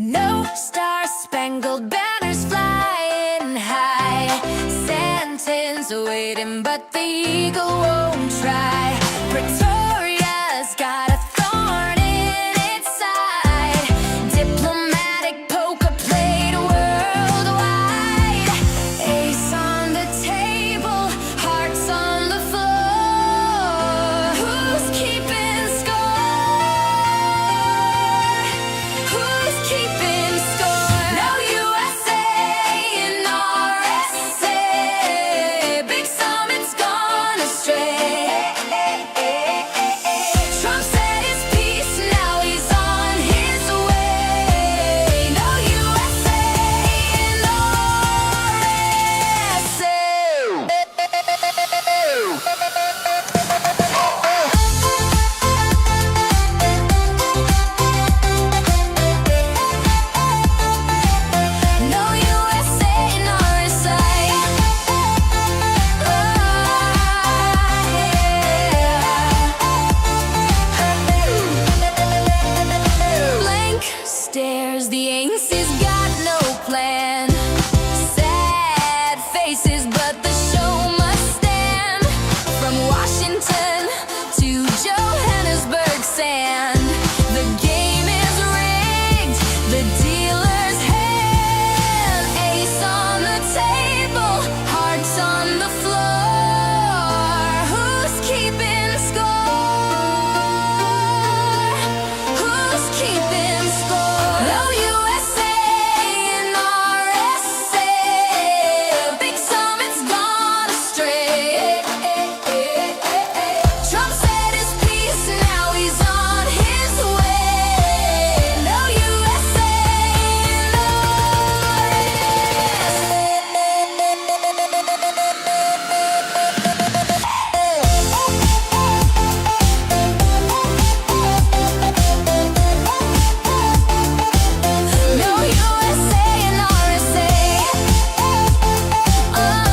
No star-spangled banners flying high, Santa's waiting, but the eagle won't try. Pretoria's got a thorn in its side, diplomatic poker played worldwide. Ace on the table, hearts on the floor. Who's keeping score? Who's keeping score? No USA in RSA. Big summit's gone astray. Trump said his piece, now he's on his way. No USA in No USA in RSA. Blank stares, the ANC's got no plan. Sad faces, but the show must stand. From Washington to Johannesburg sand, the game is rigged, the dealer's hand. Ace on the table, hearts on the floor. Who's keeping score? Who's keeping score? No USA in RSA. Big summit's gone astray. Trump said his piece, now he's on his way. No USA in No USA in RSA. Oh,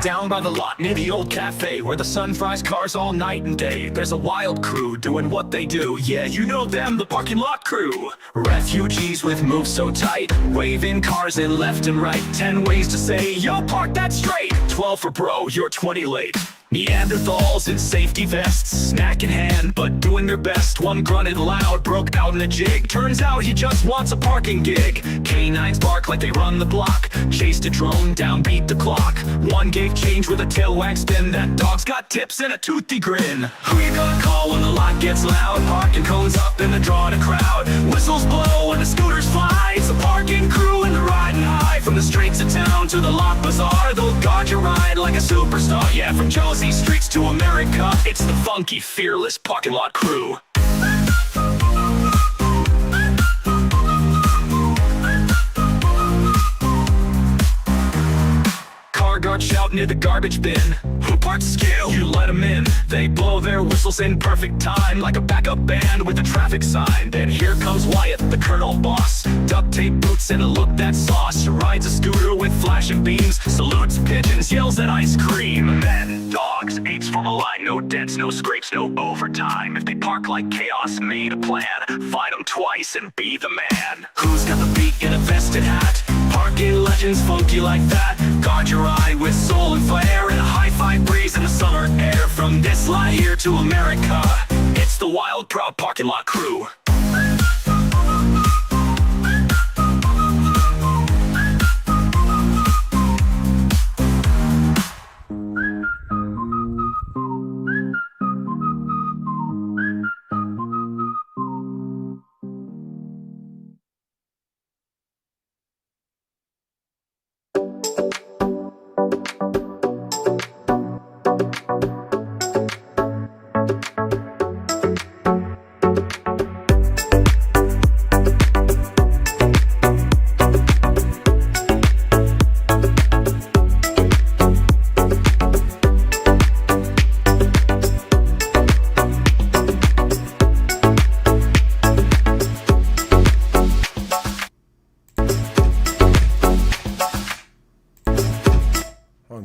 Down by the lot near the old cafe where the sun fries cars all night and day, there's a wild crew doing what they do. Yeah, you know them, the parking lot crew. Refugees with moves so tight, waving cars in left and right. 10 ways to say, yo, park that straight. 12 for bro, you're 20 late. Neanderthals in safety vests, snack in hand, but doing their best. One grunted loud, broke out in a jig. Turns out he just wants a parking gig. Canines bark like they run the block. Chased a drone down, beat the clock. One gave change with a tail wag spin. That dog's got tips and a toothy grin. Who you gonna call when the lot gets loud? Parking cones up and the drawing a crowd. Whistles blow and the scooters fly. It's a parking crew and the riding high. From the streets of town to the lot bazaar, they'll guard your ride like a superstar. Yeah, from Josie streets to America, it's the funky, fearless parking lot crew. Car guard shout near the garbage bin. Who parks scale? You let them in. They blow their whistles in perfect time, like a backup band with a traffic sign. Then here comes Wyatt, the colonel boss. Duct tape boots and a look that's sauce. Rides a scooter with flashing beams. Salutes pigeons, yells at ice cream. Men, dogs, apes from a line. No dents, no scrapes, no overtime. If they park like chaos, made a plan. Fight them twice and be the man. Who's got the beat in a vested hat? Parking legends funky like that. Guard your eye with soul and flair, and a hi-fi breeze in the summer air. From this line here to America, it's the wild, proud parking lot crew.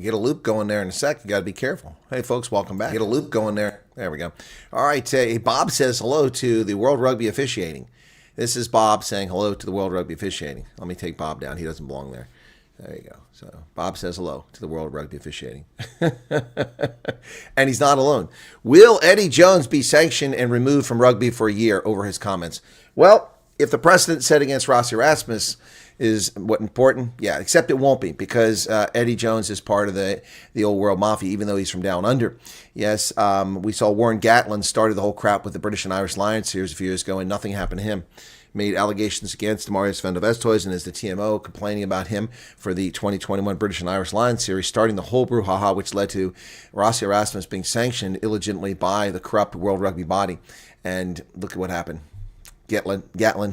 Get a loop going there in a sec. You got to be careful. Hey, folks, welcome back. Get a loop going there. There we go. All right. Bob says hello to the World Rugby Officiating. This is Bob saying hello to the World Rugby Officiating. Let me take Bob down. He doesn't belong there. There you go. So Bob says hello to the World Rugby Officiating. And he's not alone. Will Eddie Jones be sanctioned and removed from rugby for a year over his comments? Well, if the precedent set against Ross Erasmus is what important, yeah, except it won't be because Eddie Jones is part of the old world mafia, even though he's from down under. Yes, we saw Warren Gatlin started the whole crap with the British and Irish Lions series a few years ago, and nothing happened to him. Made allegations against Marius van der Westhuizen as the TMO, complaining about him for the 2021 British and Irish Lions series, starting the whole brouhaha, which led to Rossi Erasmus being sanctioned illegitimately by the corrupt World Rugby body. And look at what happened. Gatlin,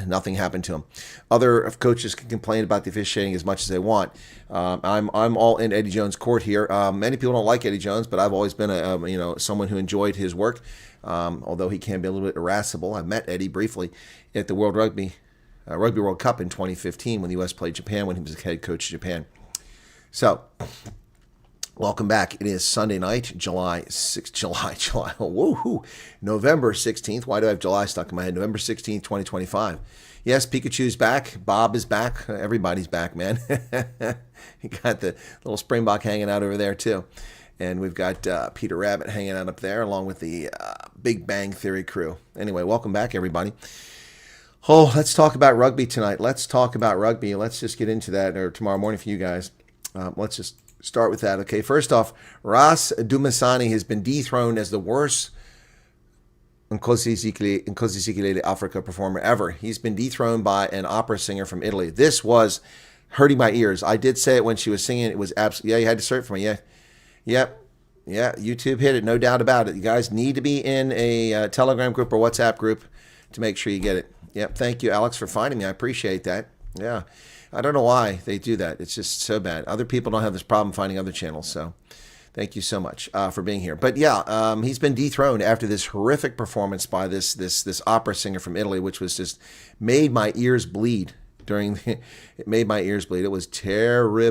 nothing happened to him. Other coaches can complain about the officiating as much as they want. I'm all in Eddie Jones' court here. Many people don't like Eddie Jones, but I've always been someone who enjoyed his work. Although he can be a little bit irascible. I met Eddie briefly at the World Rugby World Cup in 2015 when the U.S. played Japan when he was the head coach of Japan. So, welcome back. It is Sunday night, November 16th. Why do I have July stuck in my head? November 16th, 2025. Yes, Pikachu's back. Bob is back. Everybody's back, man. You got the little Springbok hanging out over there, too. And we've got Peter Rabbit hanging out up there along with the Big Bang Theory crew. Anyway, welcome back, everybody. Oh, let's talk about rugby tonight. Let's talk about rugby. Let's just get into that, or tomorrow morning for you guys. Let's just start with that. Okay, first off, Ras Dumasani has been dethroned as the worst Nkosi Africa performer ever. He's been dethroned by an opera singer from Italy. This was hurting my ears. I did say it when she was singing. It was absolutely, yeah, you had to search for me, yeah. Yep. Yeah, YouTube hit it, no doubt about it. You guys need to be in a Telegram group or WhatsApp group to make sure you get it. Yep, thank you, Alex, for finding me. I appreciate that. Yeah, I don't know why they do that. It's just so bad. Other people don't have this problem finding other channels, so thank you so much for being here. But yeah, he's been dethroned after this horrific performance by this opera singer from Italy, which was just made my ears bleed. It made my ears bleed. It was terrible.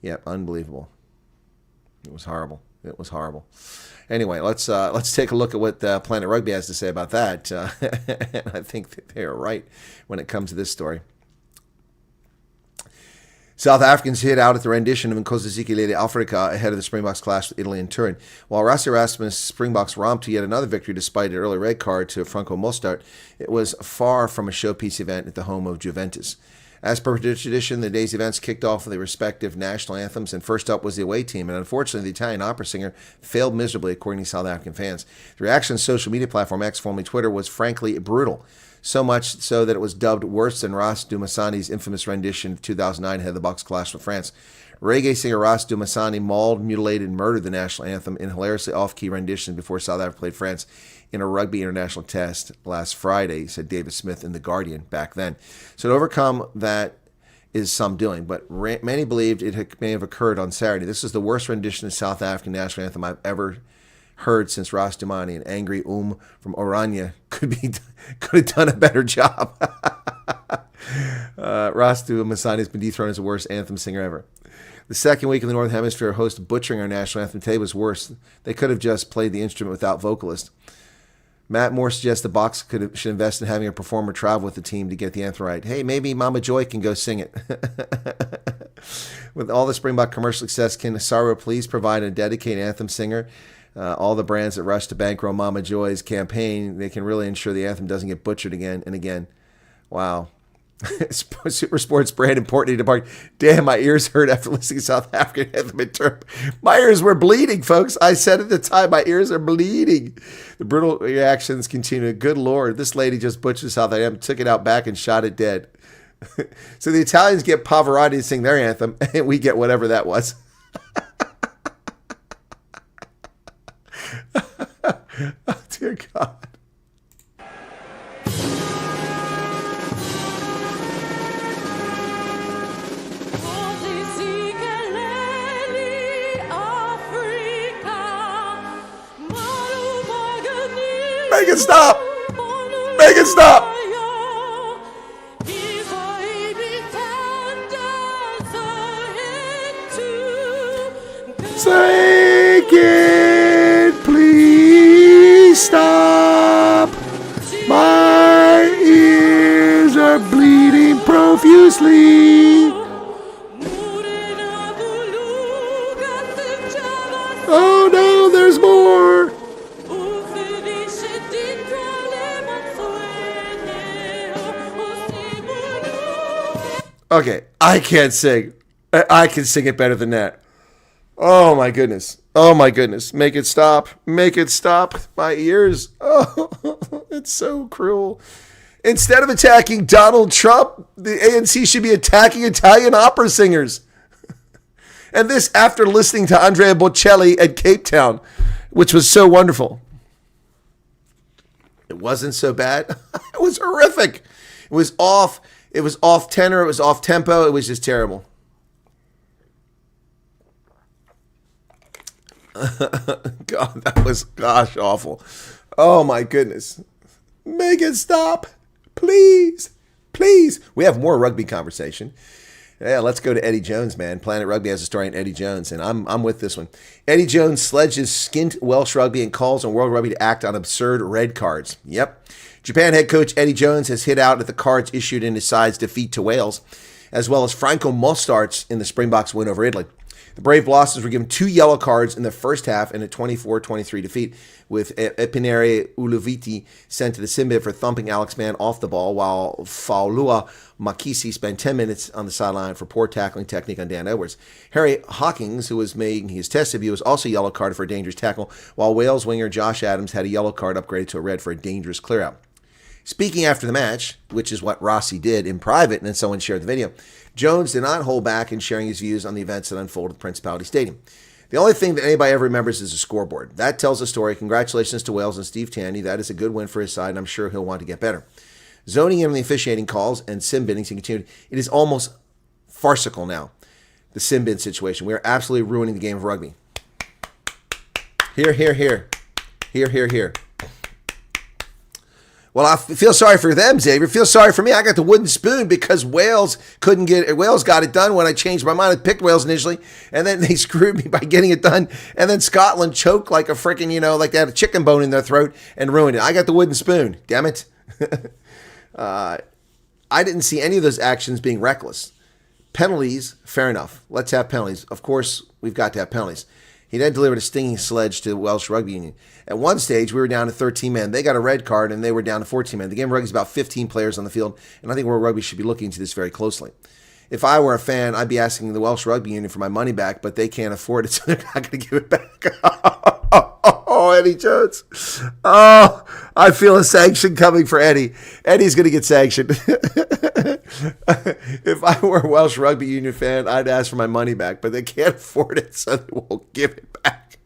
Yeah, unbelievable. It was horrible. Anyway, let's take a look at what Planet Rugby has to say about that. And I think that they are right when it comes to this story. South Africans hit out at the rendition of Nkosi Africa ahead of the Springboks clash with Italy in Turin. While Rossi Erasmus Springboks romped to yet another victory despite an early red card to Franco Mostart, it was far from a showpiece event at the home of Juventus. As per tradition, the day's events kicked off with the respective national anthems, and first up was the away team, and unfortunately the Italian opera singer failed miserably according to South African fans. The reaction on social media platform X, formerly Twitter, was frankly brutal. So much so that it was dubbed worse than Ras Dumasani's infamous rendition of 2009 ahead of the Bucks clash with France. Reggae singer Ras Dumasani mauled, mutilated, and murdered the national anthem in hilariously off-key rendition before South Africa played France in a rugby international test last Friday, said David Smith in The Guardian back then. So to overcome that is some doing, but many believed it may have occurred on Saturday. This is the worst rendition of South African national anthem I've ever heard since Ras Dumani, an angry from Oranje, could have done a better job. Ras Dumasani has been dethroned as the worst anthem singer ever. The second week in the Northern Hemisphere host butchering our national anthem today was worse. They could have just played the instrument without vocalist. Matt Moore suggests the Box should invest in having a performer travel with the team to get the anthem right. Hey, maybe Mama Joy can go sing it. With all the Springbok commercial success, can Saro please provide a dedicated anthem singer? All the brands that rush to bankroll Mama Joy's campaign, they can really ensure the anthem doesn't get butchered again and again. Wow. Super Sports brand important to park. Damn, my ears hurt after listening to South African anthem in turn. My ears were bleeding, folks. I said at the time, my ears are bleeding. The brutal reactions continue. Good Lord, this lady just butchered South Africa, took it out back and shot it dead. So the Italians get Pavarotti to sing their anthem, and we get whatever that was. Oh, dear God. Make it stop! Make it stop! it! Please stop! My ears are bleeding profusely. Oh no, there's more! Okay, I can't sing. I can sing it better than that. Oh my goodness. Oh my goodness. Make it stop. Make it stop. My ears. Oh, it's so cruel. Instead of attacking Donald Trump, the ANC should be attacking Italian opera singers. And this after listening to Andrea Bocelli at Cape Town, which was so wonderful. It wasn't so bad. It was horrific. It was off. It was off tenor. It was off tempo. It was just terrible. God, that was gosh awful. Oh my goodness. Make it stop. Please. Please. We have more rugby conversation. Yeah, let's go to Eddie Jones, man. Planet Rugby has a story on Eddie Jones, and I'm with this one. Eddie Jones sledges skint Welsh rugby and calls on World Rugby to act on absurd red cards. Yep. Japan head coach Eddie Jones has hit out at the cards issued in his side's defeat to Wales, as well as Franco Mostart's in the Springboks win over Italy. The Brave Blossoms were given 2 yellow cards in the first half in a 24-23 defeat, with Epinere Uluviti sent to the Simbid for thumping Alex Mann off the ball, while Faulua Makisi spent 10 minutes on the sideline for poor tackling technique on Dan Edwards. Harry Hawkins, who was making his test debut, was also yellow carded for a dangerous tackle, while Wales winger Josh Adams had a yellow card upgraded to a red for a dangerous clear-out. Speaking after the match, which is what Rossi did in private, and then someone shared the video, Jones did not hold back in sharing his views on the events that unfolded at Principality Stadium. The only thing that anybody ever remembers is a scoreboard. That tells a story. Congratulations to Wales and Steve Tandy. That is a good win for his side, and I'm sure he'll want to get better. Zoning in on the officiating calls and sim bidding continued. It is almost farcical now, the sim bid situation. We are absolutely ruining the game of rugby. Here, here, here. Here, here, here. Well, I feel sorry for them, Xavier. Feel sorry for me. I got the wooden spoon because Wales couldn't get it. Wales got it done when I changed my mind. I picked Wales initially, and then they screwed me by getting it done. And then Scotland choked like a freaking, like they had a chicken bone in their throat and ruined it. I got the wooden spoon. Damn it. I didn't see any of those actions being reckless. Penalties, fair enough. Let's have penalties. Of course, we've got to have penalties. He then delivered a stinging sledge to the Welsh Rugby Union. At one stage, we were down to 13 men. They got a red card, and they were down to 14 men. The game of rugby is about 15 players on the field, and I think World Rugby should be looking into this very closely. If I were a fan, I'd be asking the Welsh Rugby Union for my money back, but they can't afford it, so they're not going to give it back. Oh, Eddie Jones. Oh, I feel a sanction coming for Eddie. Eddie's going to get sanctioned. If I were a Welsh Rugby Union fan, I'd ask for my money back, but they can't afford it, so they won't give it back.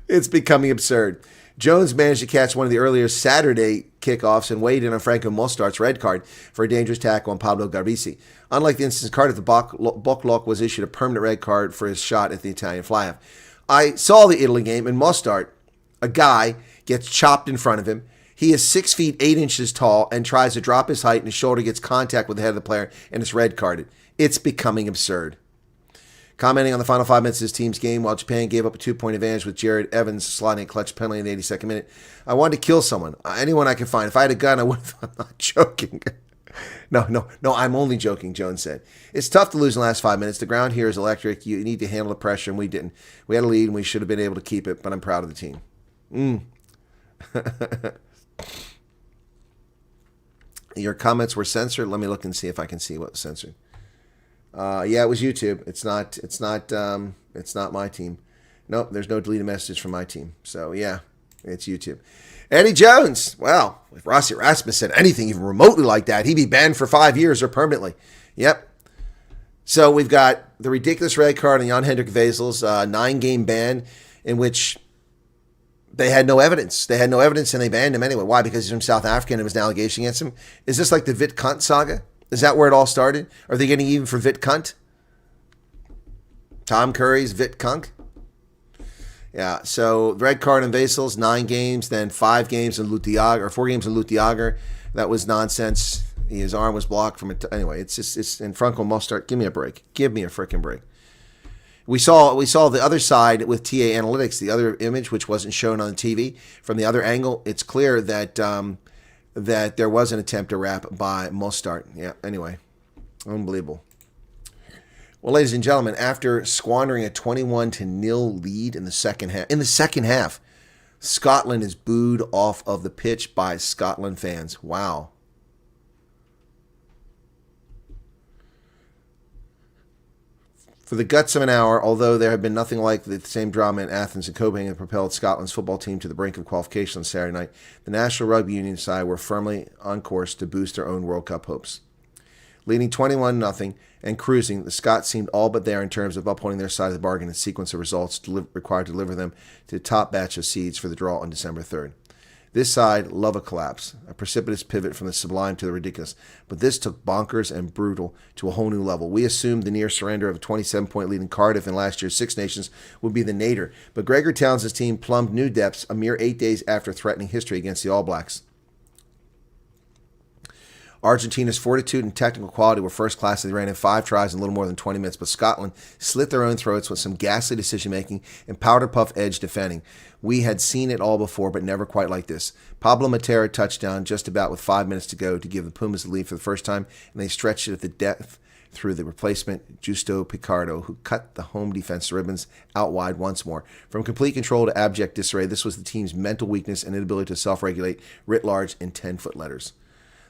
It's becoming absurd. Jones managed to catch one of the earlier Saturday kickoffs and weighed in on Franco Mostart's red card for a dangerous tackle on Pablo Garbisi. Unlike the instance card, the Boklock was issued a permanent red card for his shot at the Italian fly-half. I saw the Italy game, and Mostart, a guy, gets chopped in front of him. He is 6 feet 8 inches tall and tries to drop his height, and his shoulder gets contact with the head of the player, and it's red carded. It's becoming absurd. Commenting on the final 5 minutes of his team's game, while Japan gave up a 2-point advantage with Jared Evans slotting a clutch penalty in the 82nd minute, I wanted to kill someone, anyone I could find. If I had a gun, I would have. I'm not joking. No, I'm only joking, Jones said. It's tough to lose in the last 5 minutes. The ground here is electric. You need to handle the pressure, and we didn't. We had a lead, and we should have been able to keep it, but I'm proud of the team. Your comments were censored. Let me look and see if I can see what was censored. Yeah, it was YouTube. It's not my team. Nope, there's no deleted messages from my team. So yeah, it's YouTube. Eddie Jones. Well, if Rossi Rasmus said anything even remotely like that, he'd be banned for 5 years or permanently. Yep. So we've got the ridiculous red card on Jan-Hendrik Vezel's 9-game ban, in which they had no evidence. They had no evidence, and they banned him anyway. Why? Because he's from South Africa and there was an allegation against him. Is this like the Vit Cunt saga? Is that where it all started? Are they getting even for Vit Cunt? Tom Curry's Vit Cunt? Yeah, so red card on Vesel's, 9 games, then 5 games in Lutiager, or 4 games in Lutiager. That was nonsense. His arm was blocked from it. Anyway, it's and Franco Mostart, give me a break. Give me a freaking break. We saw the other side with TA Analytics, the other image which wasn't shown on the TV. From the other angle, it's clear that that there was an attempt to wrap by Mostart. Yeah, anyway, unbelievable. Well, ladies and gentlemen, after squandering a 21-0 lead in the second half, Scotland is booed off of the pitch by Scotland fans. Wow. For the guts of an hour, although there had been nothing like the same drama in Athens and Copenhagen that propelled Scotland's football team to the brink of qualification on Saturday night, the National Rugby Union side were firmly on course to boost their own World Cup hopes. Leading 21-0 and cruising, the Scots seemed all but there in terms of upholding their side of the bargain and sequence of results required to deliver them to the top batch of seeds for the draw on December 3rd. This side love a collapse, a precipitous pivot from the sublime to the ridiculous, but this took bonkers and brutal to a whole new level. We assumed the near surrender of a 27-point lead in Cardiff in last year's Six Nations would be the nadir, but Gregor Townsend's team plumbed new depths a mere 8 days after threatening history against the All Blacks. Argentina's fortitude and technical quality were first class. They ran in 5 tries in a little more than 20 minutes, but Scotland slit their own throats with some ghastly decision-making and powder-puff edge defending. We had seen it all before, but never quite like this. Pablo Matera touchdown just about with 5 minutes to go to give the Pumas the lead for the first time, and they stretched it at the depth through the replacement Justo Picardo, who cut the home defense ribbons out wide once more. From complete control to abject disarray, this was the team's mental weakness and inability to self-regulate writ large in 10-foot letters.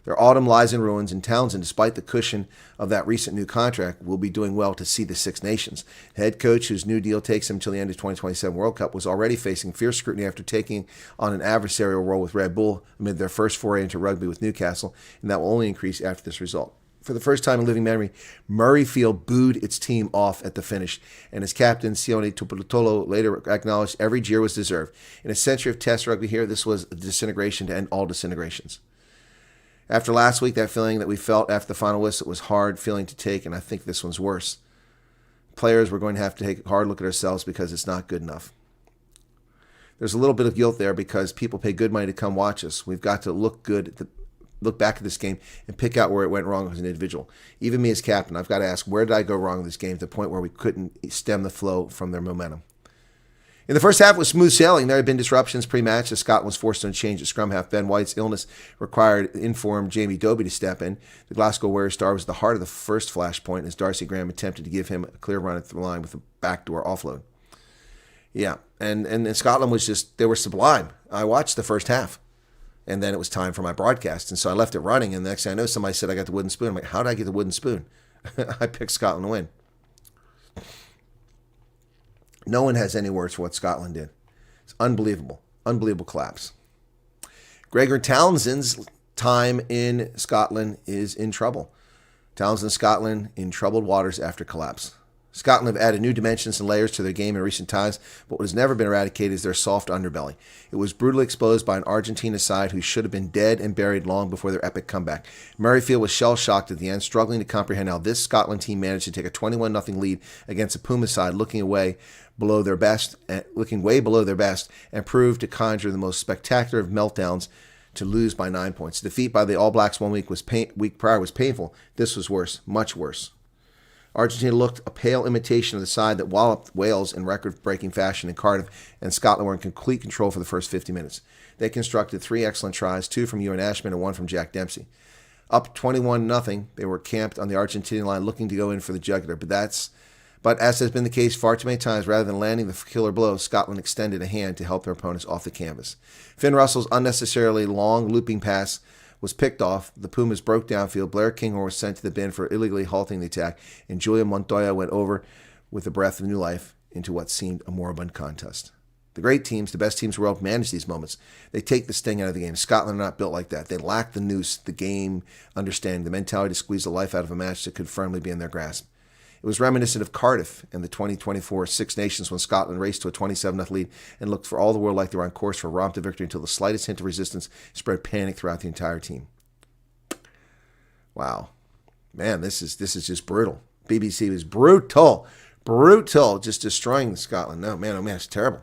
Their autumn lies in ruins, and Townsend, despite the cushion of that recent new contract, will be doing well to see the Six Nations. The head coach, whose new deal takes him until the end of 2027 World Cup, was already facing fierce scrutiny after taking on an adversarial role with Red Bull amid their first foray into rugby with Newcastle, and that will only increase after this result. For the first time in living memory, Murrayfield booed its team off at the finish, and his captain, Sione Tupolotolo, later acknowledged every jeer was deserved. In a century of Test rugby here, this was a disintegration to end all disintegrations. After last week, that feeling that we felt after the final whistle was hard feeling to take, and I think this one's worse. Players, we're going to have to take a hard look at ourselves because it's not good enough. There's a little bit of guilt there because people pay good money to come watch us. We've got to look back at this game and pick out where it went wrong as an individual. Even me as captain, I've got to ask, where did I go wrong in this game to the point where we couldn't stem the flow from their momentum? In the first half, it was smooth sailing. There had been disruptions pre-match as Scotland was forced to change at scrum half. Ben White's illness required informed Jamie Doby to step in. The Glasgow Warrior star was the heart of the first flashpoint as Darcy Graham attempted to give him a clear run at the line with a backdoor offload. Yeah, and Scotland was just, they were sublime. I watched the first half, and then it was time for my broadcast, and so I left it running, and the next thing I know, somebody said I got the wooden spoon. I'm like, how did I get the wooden spoon? I picked Scotland to win. No one has any words for what Scotland did. It's unbelievable. Unbelievable collapse. Gregor Townsend's time in Scotland is in trouble. Townsend, Scotland in troubled waters after collapse. Scotland have added new dimensions and layers to their game in recent times, but what has never been eradicated is their soft underbelly. It was brutally exposed by an Argentina side who should have been dead and buried long before their epic comeback. Murrayfield was shell-shocked at the end, struggling to comprehend how this Scotland team managed to take a 21-0 lead against a Puma side looking way below their best, and proved to conjure the most spectacular of meltdowns to lose by 9 points. Defeat by the All Blacks one week prior was painful. This was worse, much worse. Argentina looked a pale imitation of the side that walloped Wales in record-breaking fashion in Cardiff, and Scotland were in complete control for the first 50 minutes. They constructed 3 excellent tries, 2 from Ewan Ashman and 1 from Jack Dempsey. Up 21-0, they were camped on the Argentinian line looking to go in for the jugular, but as has been the case far too many times, rather than landing the killer blow, Scotland extended a hand to help their opponents off the canvas. Finn Russell's unnecessarily long looping pass was picked off. The Pumas broke downfield. Blair Kinghorn was sent to the bin for illegally halting the attack, and Julia Montoya went over with a breath of new life into what seemed a moribund contest. The great teams, the best teams in the world, manage these moments. They take the sting out of the game. Scotland are not built like that. They lack the nous, the game understanding, the mentality to squeeze the life out of a match that could firmly be in their grasp. It was reminiscent of Cardiff and the 2024 Six Nations when Scotland raced to a 27-0 lead and looked for all the world like they were on course for a romp to victory until the slightest hint of resistance spread panic throughout the entire team. Wow. Man, this is just brutal. BBC was brutal. Brutal. Just destroying Scotland. No, man, oh man, it's terrible.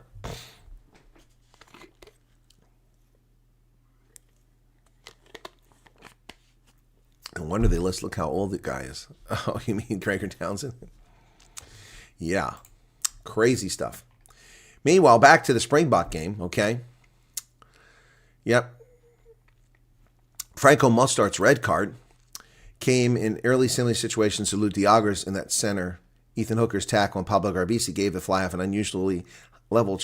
No wonder they look how old the guy is. Oh, you mean Gregor Townsend? Yeah. Crazy stuff. Meanwhile, back to the Springbok game, okay? Yep. Franco Mustart's red card came in early similar situations to Lou Diagoras in that center. Ethan Hooker's tackle on Pablo Garbisi gave the fly half an unnatural level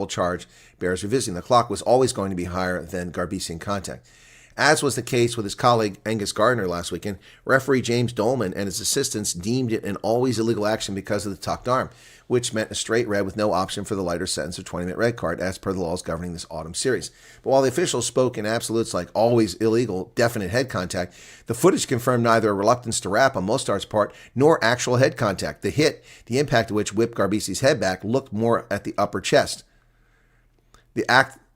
charge bears revisiting. The clock was always going to be higher than Garbisi in contact. As was the case with his colleague Angus Gardner last weekend, referee James Dolman and his assistants deemed it an always illegal action because of the tucked arm, which meant a straight red with no option for the lighter sentence of 20-minute red card as per the laws governing this autumn series. But while the officials spoke in absolutes like always illegal, definite head contact, the footage confirmed neither a reluctance to wrap on Mustart's part nor actual head contact. The hit, the impact of which whipped Garbisi's head back, looked more at the upper chest.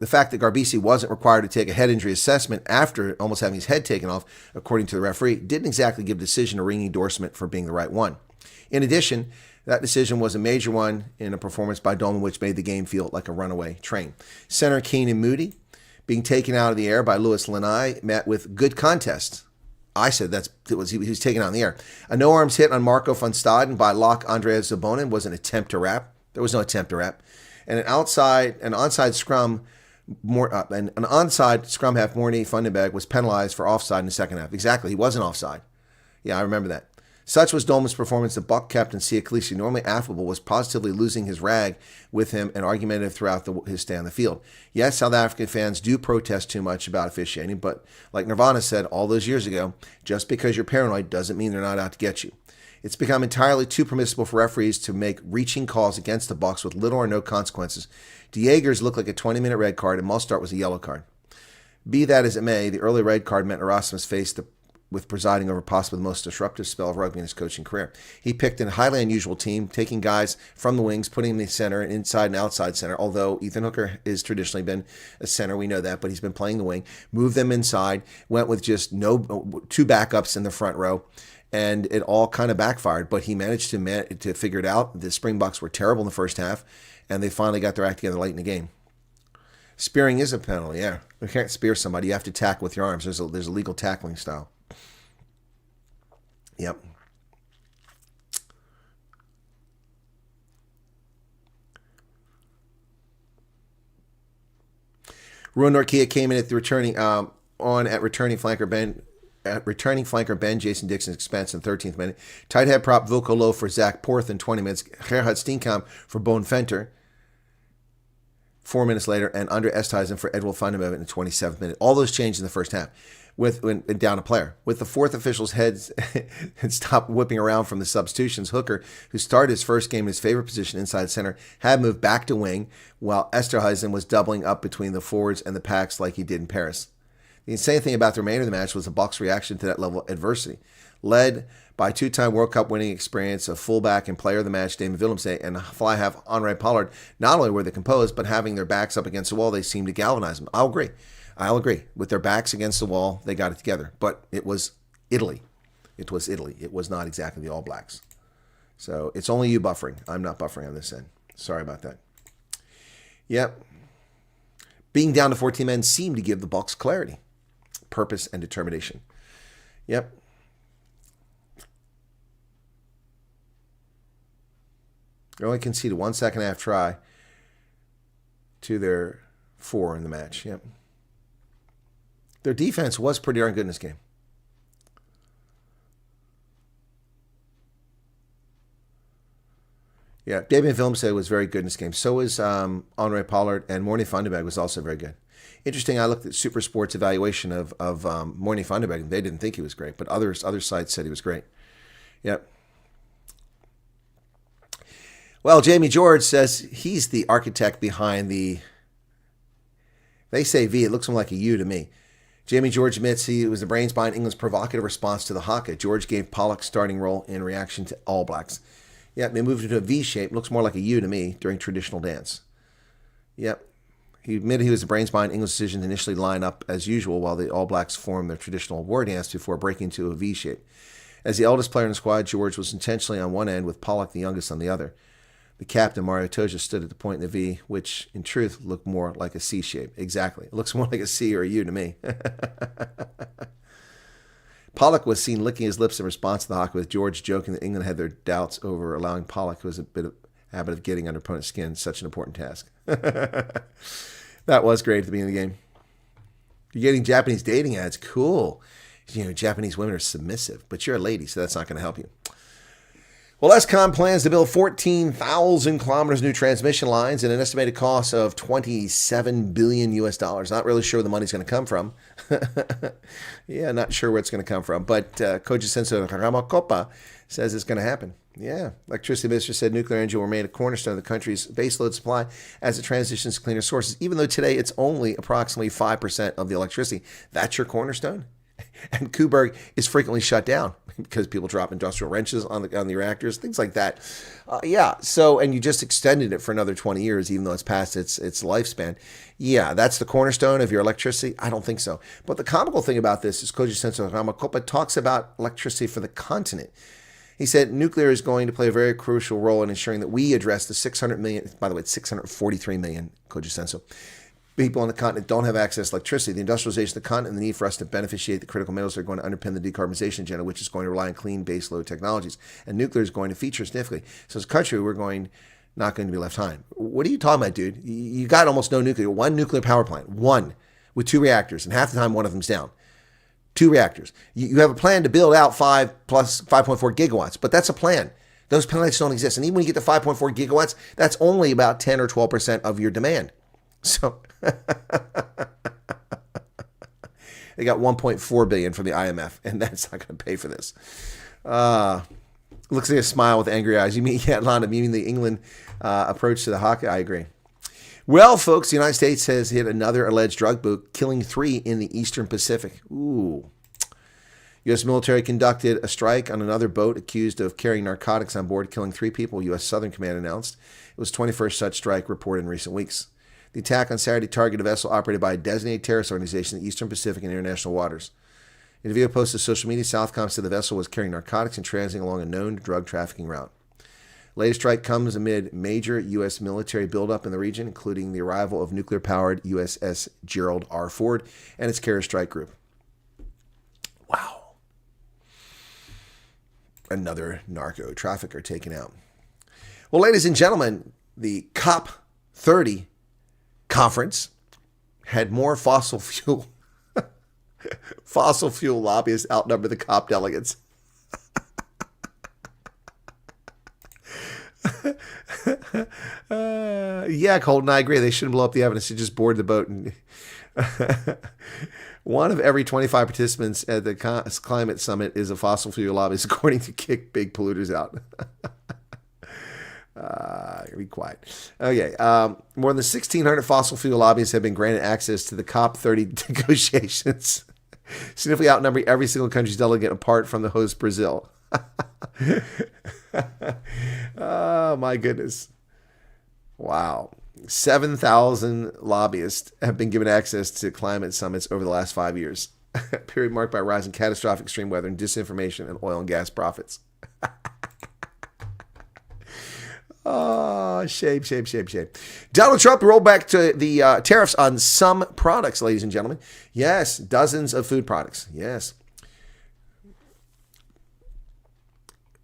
The fact that Garbisi wasn't required to take a head injury assessment after almost having his head taken off, according to the referee, didn't exactly give the decision a ringing endorsement for being the right one. In addition, that decision was a major one in a performance by Dolman, which made the game feel like a runaway train. Center Keenan Moody, being taken out of the air by Louis Lanai, met with good contest. I said he was taken out in the air. A no-arms hit on Marco van Staden by lock Andreas Zabonin was an attempt to wrap. There was no attempt to wrap. And an onside scrum half, Morny Fundenberg was penalized for offside in the second half. Exactly, he wasn't offside. Yeah, I remember that. Such was Dolman's performance. The Buck captain, Sia Khaleesi, normally affable, was positively losing his rag with him and argumentative throughout his stay on the field. Yes, South African fans do protest too much about officiating, but like Nirvana said all those years ago, just because you're paranoid doesn't mean they're not out to get you. It's become entirely too permissible for referees to make reaching calls against the Bucks with little or no consequences. De Jager's looked like a 20-minute red card, and Mustart was a yellow card. Be that as it may, the early red card meant Erasmus faced with presiding over possibly the most disruptive spell of rugby in his coaching career. He picked a highly unusual team, taking guys from the wings, putting them in the center, inside and outside center, although Ethan Hooker has traditionally been a center, we know that, but he's been playing the wing, moved them inside, went with just two backups in the front row, and it all kind of backfired, but he managed to figure it out. The Springboks were terrible in the first half, and they finally got their act together late in the game. Spearing is a penalty, yeah. You can't spear somebody. You have to tackle with your arms. There's a legal tackling style. Yep. Ruan Norkia came in at the returning flanker Ben Jason Dixon's expense in the 13th minute. Tight head prop Wilco Low for Zach Porth in 20 minutes. Gerhard Steenkamp for Boone Venter 4 minutes later. And Andre Esthuizen for Edward Fundenberg in the 27th minute. All those changed in the first half. Down a player. With the fourth official's heads had stopped whipping around from the substitutions, Hooker, who started his first game in his favorite position inside center, had moved back to wing, while Esthuizen was doubling up between the forwards and the packs like he did in Paris. The insane thing about the remainder of the match was the Bucks' reaction to that level of adversity. Led by two-time World Cup winning experience of fullback and player of the match Damon Willemse and fly half Henri Pollard, not only were they composed, but having their backs up against the wall, they seemed to galvanize them. I'll agree. With their backs against the wall, they got it together. But it was Italy. It was Italy. It was not exactly the All Blacks. So it's only you buffering. I'm not buffering on this end. Sorry about that. Yep. Being down to 14 men seemed to give the Bucks clarity, purpose, and determination. Yep. They only conceded 1 second half try to their 4 in the match. Yep. Their defense was pretty darn good in this game. Yeah, Damien Willemse was very good in this game. So was Henri Pollard, and Morny Fundenberg was also very good. Interesting, I looked at Super Sports evaluation of Morny Fundenberg, and they didn't think he was great, but other sites said he was great. Yep. Well, Jamie George says he's the architect behind the... They say V, it looks more like a U to me. Jamie George admits he was the brains behind England's provocative response to the haka. George gave Pollock starting role in reaction to All Blacks. Yep, they moved into a V shape. Looks more like a U to me during traditional dance. Yep. He admitted he was the brains behind England's decision to initially line up as usual while the All Blacks formed their traditional war dance before breaking into a V shape. As the eldest player in the squad, George was intentionally on one end with Pollock the youngest on the other. The captain, Mario Toja, stood at the point in the V, which, in truth, looked more like a C shape. Exactly. It looks more like a C or a U to me. Pollock was seen licking his lips in response to the haka, with George joking that England had their doubts over allowing Pollock, who was a bit Habit of getting under opponent's skin, such an important task. That was great at the beginning of the game. You're getting Japanese dating ads. Cool. You know, Japanese women are submissive, but you're a lady, so that's not going to help you. Well, ESCOM plans to build 14,000 kilometers of new transmission lines at an estimated cost of $27 billion US. Not really sure where the money's going to come from. Yeah, not sure where it's going to come from. But Koji Senso Ramakopa says it's going to happen. Yeah. Electricity Minister said nuclear energy will remain a cornerstone of the country's baseload supply as it transitions to cleaner sources, even though today it's only approximately 5% of the electricity. That's your cornerstone? And Kuberg is frequently shut down because people drop industrial wrenches on the reactors, things like that. Yeah. So, and you just extended it for another 20 years, even though it's past its lifespan. Yeah, that's the cornerstone of your electricity? I don't think so. But the comical thing about this is Koji Senso Ramakopa talks about electricity for the continent. He said nuclear is going to play a very crucial role in ensuring that we address the 600 million, by the way, it's 643 million, Koji Senso, people on the continent don't have access to electricity. The industrialization of the continent and the need for us to beneficiate the critical metals are going to underpin the decarbonization agenda, which is going to rely on clean baseload technologies. And nuclear is going to feature significantly. So as a country, we're not going to be left behind. What are you talking about, dude? You got almost no nuclear. One nuclear power plant. One. With 2 reactors. And half the time, one of them's down. 2 reactors. You have a plan to build out 5 plus 5.4 gigawatts. But that's a plan. Those plants don't exist. And even when you get to 5.4 gigawatts, that's only about 10 or 12% of your demand. So they got $1.4 billion from the IMF, and that's not going to pay for this. Looks like a smile with angry eyes. You mean, yeah, Lana, meaning the England approach to the hockey? I agree. Well, folks, the United States has hit another alleged drug bout, killing 3 in the Eastern Pacific. Ooh. U.S. military conducted a strike on another boat accused of carrying narcotics on board, killing 3 people, U.S. Southern Command announced. It was 21st such strike reported in recent weeks. The attack on Saturday targeted a vessel operated by a designated terrorist organization in the Eastern Pacific and international waters. In a video posted to social media, Southcom said the vessel was carrying narcotics and transiting along a known drug trafficking route. The latest strike comes amid major U.S. military buildup in the region, including the arrival of nuclear-powered USS Gerald R. Ford and its carrier strike group. Wow. Another narco trafficker taken out. Well, ladies and gentlemen, the COP30 conference had more fossil fuel lobbyists outnumber the COP delegates. Yeah, Colton, I agree. They shouldn't blow up the evidence. They just board the boat. And one of every 25 participants at the climate summit is a fossil fuel lobbyist, according to Kick Big Polluters Out. Be quiet. Okay. More than 1,600 fossil fuel lobbyists have been granted access to the COP30 negotiations, significantly outnumbering every single country's delegate apart from the host, Brazil. Oh, my goodness. Wow. 7,000 lobbyists have been given access to climate summits over the last 5 years, a period marked by rising catastrophic extreme weather and disinformation and oil and gas profits. Oh, shame. Donald Trump rolled back to the tariffs on some products, ladies and gentlemen. Yes, dozens of food products. Yes.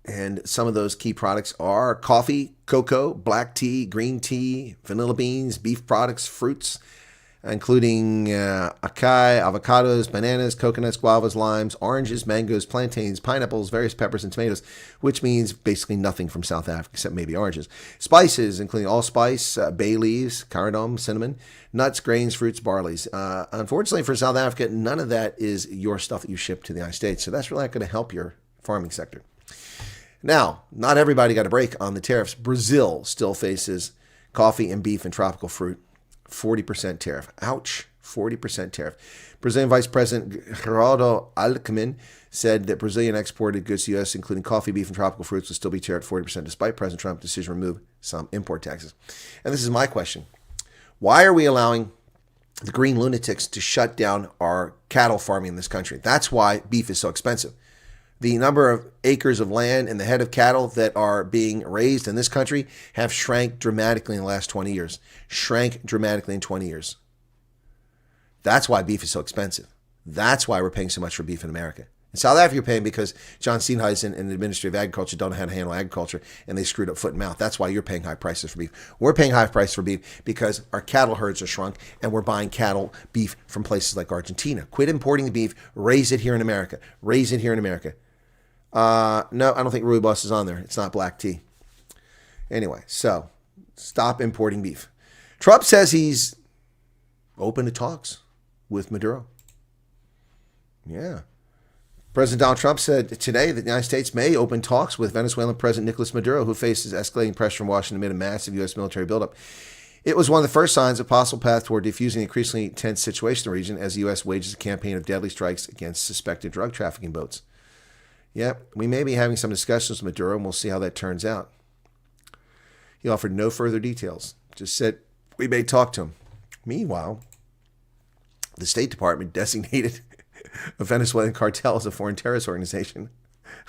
And some of those key products are coffee, cocoa, black tea, green tea, vanilla beans, beef products, fruits, including acai, avocados, bananas, coconuts, guavas, limes, oranges, mangoes, plantains, pineapples, various peppers, and tomatoes, which means basically nothing from South Africa except maybe oranges. Spices, including allspice, bay leaves, cardamom, cinnamon, nuts, grains, fruits, barleys. Unfortunately for South Africa, none of that is your stuff that you ship to the United States, so that's really not going to help your farming sector. Now, not everybody got a break on the tariffs. Brazil still faces coffee and beef and tropical fruit. 40% tariff. Ouch. 40% tariff. Brazilian Vice President Geraldo Alckmin said that Brazilian exported goods to the U.S., including coffee, beef, and tropical fruits, will still be tariffed 40%, despite President Trump's decision to remove some import taxes. And this is my question. Why are we allowing the green lunatics to shut down our cattle farming in this country? That's why beef is so expensive. The number of acres of land and the head of cattle that are being raised in this country have shrank dramatically in the last 20 years. Shrank dramatically in 20 years. That's why beef is so expensive. That's why we're paying so much for beef in America. In South Africa, you're paying because John Steenhuisen and the Ministry of Agriculture don't know how to handle agriculture, and they screwed up foot and mouth. That's why you're paying high prices for beef. We're paying high prices for beef because our cattle herds are shrunk, and we're buying beef from places like Argentina. Quit importing the beef. Raise it here in America. Raise it here in America. No, I don't think rooibos is on there. It's not black tea. Anyway, so stop importing beef. Trump says he's open to talks with Maduro. Yeah. President Donald Trump said today that the United States may open talks with Venezuelan President Nicolas Maduro, who faces escalating pressure from Washington amid a massive U.S. military buildup. It was one of the first signs of possible path toward defusing the increasingly tense situation in the region as the U.S. wages a campaign of deadly strikes against suspected drug trafficking boats. Yep, we may be having some discussions with Maduro, and we'll see how that turns out. He offered no further details, just said we may talk to him. Meanwhile, the State Department designated a Venezuelan cartel as a foreign terrorist organization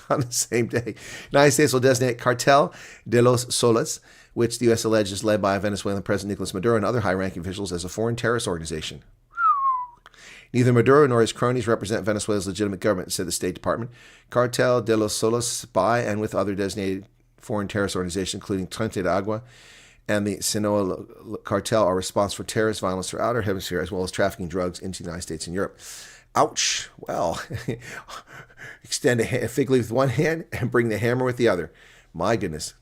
on the same day. The United States will designate Cartel de los Soles, which the U.S. alleges led by Venezuelan President Nicolas Maduro and other high-ranking officials, as a foreign terrorist organization. Neither Maduro nor his cronies represent Venezuela's legitimate government, said the State Department. Cartel de los Soles, by and with other designated foreign terrorist organizations, including Trente de Agua and the Sinaloa cartel, are responsible for terrorist violence throughout our hemisphere, as well as trafficking drugs into the United States and Europe. Ouch. Well, extend a fig leaf with one hand and bring the hammer with the other. My goodness.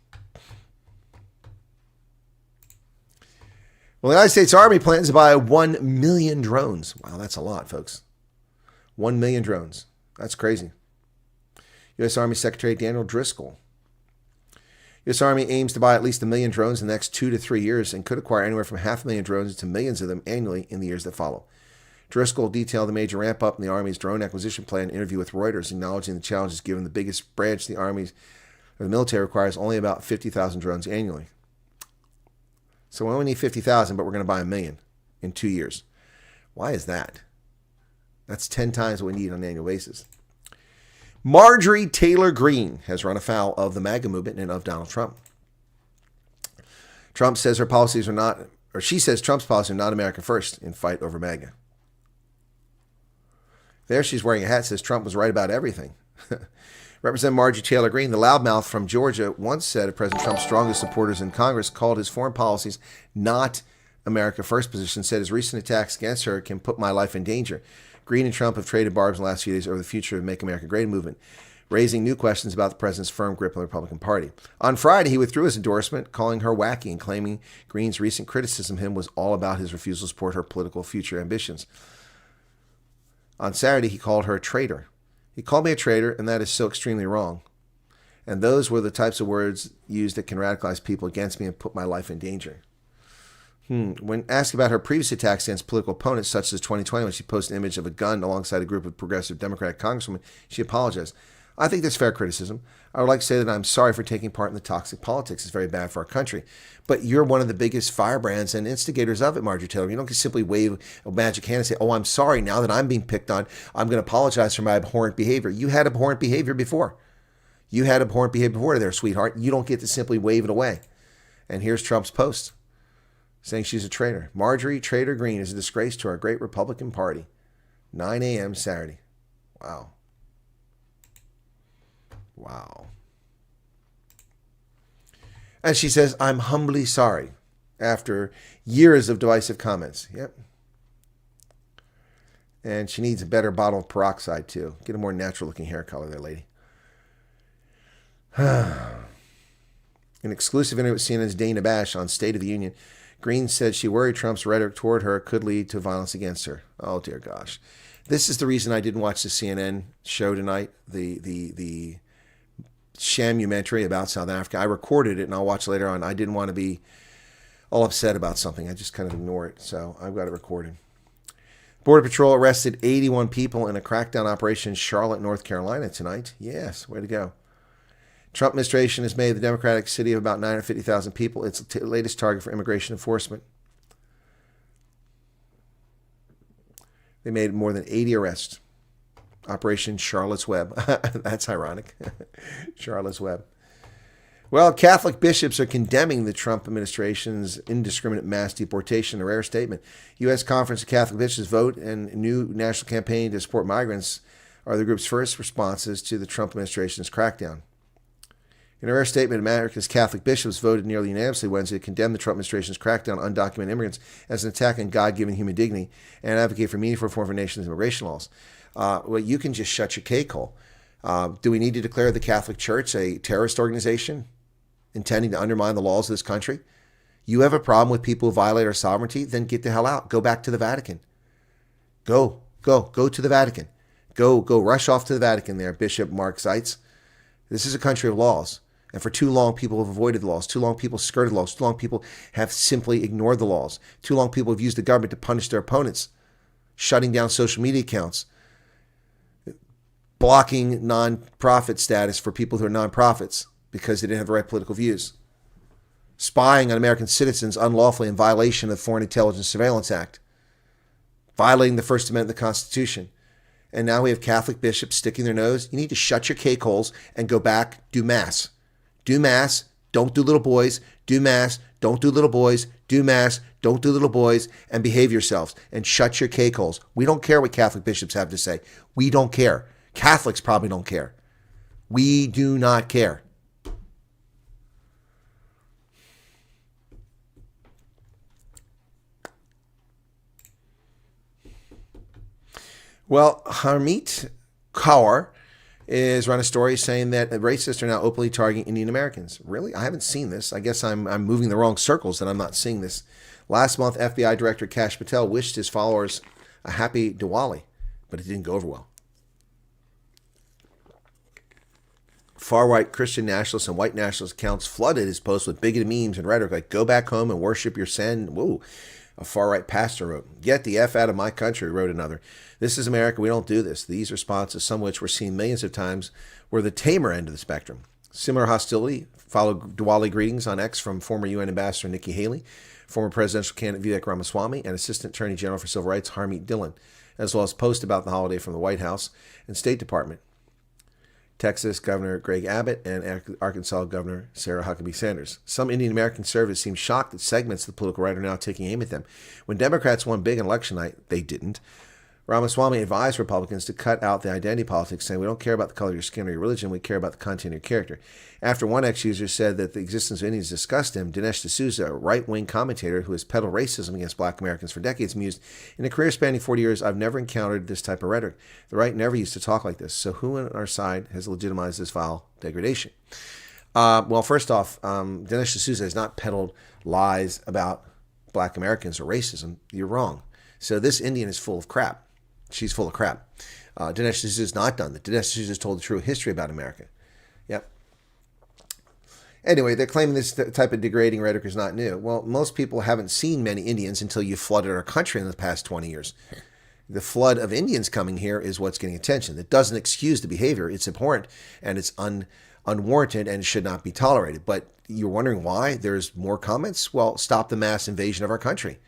Well, the United States Army plans to buy 1 million drones. Wow, that's a lot, folks. 1 million drones. That's crazy. U.S. Army Secretary Daniel Driscoll. U.S. Army aims to buy at least 1 million drones in the next 2 to 3 years and could acquire anywhere from 500,000 drones to millions of them annually in the years that follow. Driscoll detailed the major ramp-up in the Army's drone acquisition plan in an interview with Reuters, acknowledging the challenges given the biggest branch of the military requires only about 50,000 drones annually. So we only need 50,000, but we're going to buy 1 million in 2 years. Why is that? That's 10 times what we need on an annual basis. Marjorie Taylor Greene has run afoul of the MAGA movement and of Donald Trump. Trump says her policies are not, or she says Trump's policies are not America first in fight over MAGA. There she's wearing a hat that says Trump was right about everything. Representative Marjorie Taylor Greene, the loudmouth from Georgia, once said of President Trump's strongest supporters in Congress called his foreign policies not America first position, said his recent attacks against her can put my life in danger. Greene and Trump have traded barbs in the last few days over the future of the Make America Great movement, raising new questions about the president's firm grip on the Republican Party. On Friday, he withdrew his endorsement, calling her wacky and claiming Greene's recent criticism of him was all about his refusal to support her political future ambitions. On Saturday, he called her a traitor. He called me a traitor, and that is so extremely wrong. And those were the types of words used that can radicalize people against me and put my life in danger. When asked about her previous attacks against political opponents, such as 2020, when she posted an image of a gun alongside a group of progressive Democratic congresswomen, she apologized. I think that's fair criticism. I would like to say that I'm sorry for taking part in the toxic politics. It's very bad for our country. But you're one of the biggest firebrands and instigators of it, Marjorie Taylor. You don't just simply wave a magic hand and say, oh, I'm sorry. Now that I'm being picked on, I'm going to apologize for my abhorrent behavior. You had abhorrent behavior before. You had abhorrent behavior before there, sweetheart. You don't get to simply wave it away. And here's Trump's post saying she's a traitor. Marjorie Taylor Greene is a disgrace to our great Republican Party. 9 a.m. Saturday. Wow. Wow. And she says, I'm humbly sorry after years of divisive comments. Yep. And she needs a better bottle of peroxide, too. Get a more natural-looking hair color there, lady. An exclusive interview with CNN's Dana Bash on State of the Union, Greene said she worried Trump's rhetoric toward her could lead to violence against her. Oh, dear gosh. This is the reason I didn't watch the CNN show tonight, the shamumentary about South Africa. I recorded it, and I'll watch later on. I didn't want to be all upset about something. I just kind of ignore it, so I've got it recorded. Border Patrol arrested 81 people in a crackdown operation in Charlotte, North Carolina tonight. Yes, way to go. Trump administration has made the Democratic city of about 950,000 people its latest target for immigration enforcement. They made more than 80 arrests. Operation Charlotte's Web. That's ironic. Charlotte's Web. Well, Catholic bishops are condemning the Trump administration's indiscriminate mass deportation, a rare statement. U.S. Conference of Catholic Bishops vote and new national campaign to support migrants are the group's first responses to the Trump administration's crackdown. In a rare statement, America's Catholic bishops voted nearly unanimously Wednesday to condemn the Trump administration's crackdown on undocumented immigrants as an attack on God-given human dignity and advocate for meaningful reform of our nation's immigration laws. Well, you can just shut your cake hole. Do we need to declare the Catholic Church a terrorist organization intending to undermine the laws of this country? You have a problem with people who violate our sovereignty? Then get the hell out. Go back to the Vatican. Go to the Vatican. Go rush off to the Vatican there, Bishop Mark Zeitz. This is a country of laws. And for too long, people have avoided the laws. Too long, people skirted the laws. Too long, people have simply ignored the laws. Too long, people have used the government to punish their opponents, shutting down social media accounts, blocking non-profit status for people who are non-profits because they didn't have the right political views, spying on American citizens unlawfully in violation of the Foreign Intelligence Surveillance Act, violating the First Amendment of the Constitution. And now we have Catholic bishops sticking their nose. You need to shut your cake holes and go back, do Mass. Do Mass, don't do little boys. Do Mass, don't do little boys. Do Mass, don't do little boys, and behave yourselves and shut your cake holes. We don't care what Catholic bishops have to say. We don't care. Catholics probably don't care. We do not care. Well, Harmeet Kaur is run a story saying that racists are now openly targeting Indian Americans. Really? I haven't seen this. I guess I'm moving the wrong circles and I'm not seeing this. Last month, FBI Director Kash Patel wished his followers a happy Diwali, but it didn't go over well. Far-right Christian nationalists and white nationalist accounts flooded his posts with bigoted memes and rhetoric like, go back home and worship your sin. Whoa. A far-right pastor wrote, get the F out of my country, wrote another. This is America. We don't do this. These responses, some of which were seen millions of times, were the tamer end of the spectrum. Similar hostility followed Diwali greetings on X from former UN Ambassador Nikki Haley, former presidential candidate Vivek Ramaswamy, and Assistant Attorney General for Civil Rights Harmeet Dillon, as well as posts about the holiday from the White House and State Department. Texas Governor Greg Abbott and Arkansas Governor Sarah Huckabee Sanders. Some Indian American conservatives seem shocked that segments of the political right are now taking aim at them. When Democrats won big on election night, they didn't. Ramaswamy advised Republicans to cut out the identity politics, saying, we don't care about the color of your skin or your religion, we care about the content of your character. After one ex-user said that the existence of Indians disgust him, Dinesh D'Souza, a right-wing commentator who has peddled racism against black Americans for decades, mused, in a career spanning 40 years, I've never encountered this type of rhetoric. The right never used to talk like this, so who on our side has legitimized this vile degradation? Well, first off, Dinesh D'Souza has not peddled lies about black Americans or racism. You're wrong. So this Indian is full of crap. She's full of crap. Dinesh D'Souza has not done that. Dinesh D'Souza has told the true history about America. Yep. Anyway, they're claiming this type of degrading rhetoric is not new. Well, most people haven't seen many Indians until you flooded our country in the past 20 years. The flood of Indians coming here is what's getting attention. That doesn't excuse the behavior. It's abhorrent and it's unwarranted and it should not be tolerated. But you're wondering why there's more comments? Well, stop the mass invasion of our country.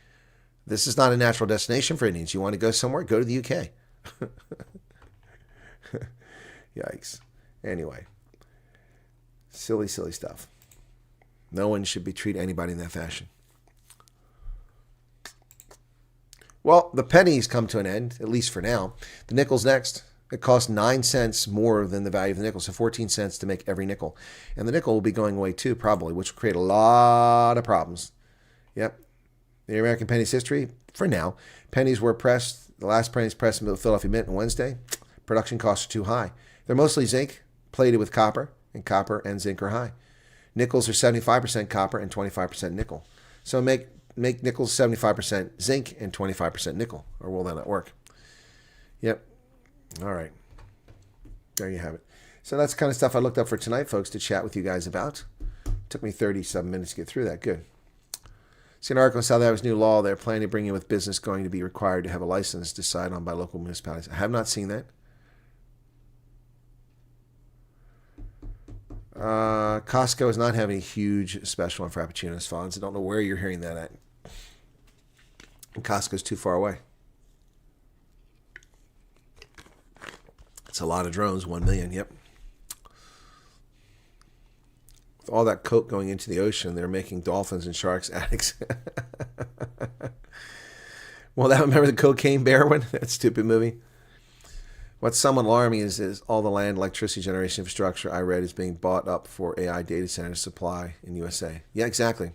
This is not a natural destination for Indians. You want to go somewhere? Go to the UK. Yikes. Anyway. Silly, silly stuff. No one should be treating anybody in that fashion. Well, the pennies come to an end, at least for now. The nickel's next. It costs 9 cents more than the value of the nickel, so 14 cents to make every nickel. And the nickel will be going away too, probably, which will create a lot of problems. Yep. The American penny's history, for now. Pennies were pressed, the last pennies pressed in the Philadelphia Mint on Wednesday. Production costs are too high. They're mostly zinc, plated with copper, and copper and zinc are high. Nickels are 75% copper and 25% nickel. So make nickels 75% zinc and 25% nickel, or will that not work? Yep. All right. There you have it. So that's the kind of stuff I looked up for tonight, folks, to chat with you guys about. Took me 37 minutes to get through that. Good. See an article in South Africa's new law. They're planning to bring in with business going to be required to have a license decided on by local municipalities. I have not seen that. Costco is not having a huge special on Frappuccinos, Fonz. I don't know where you're hearing that at. And Costco's too far away. It's a lot of drones, 1 million, yep. With all that coke going into the ocean, they're making dolphins and sharks addicts. Well, remember the Cocaine Bear one? That stupid movie? What's somewhat alarming is all the land, electricity generation infrastructure I read is being bought up for AI data center supply in USA. Yeah, exactly.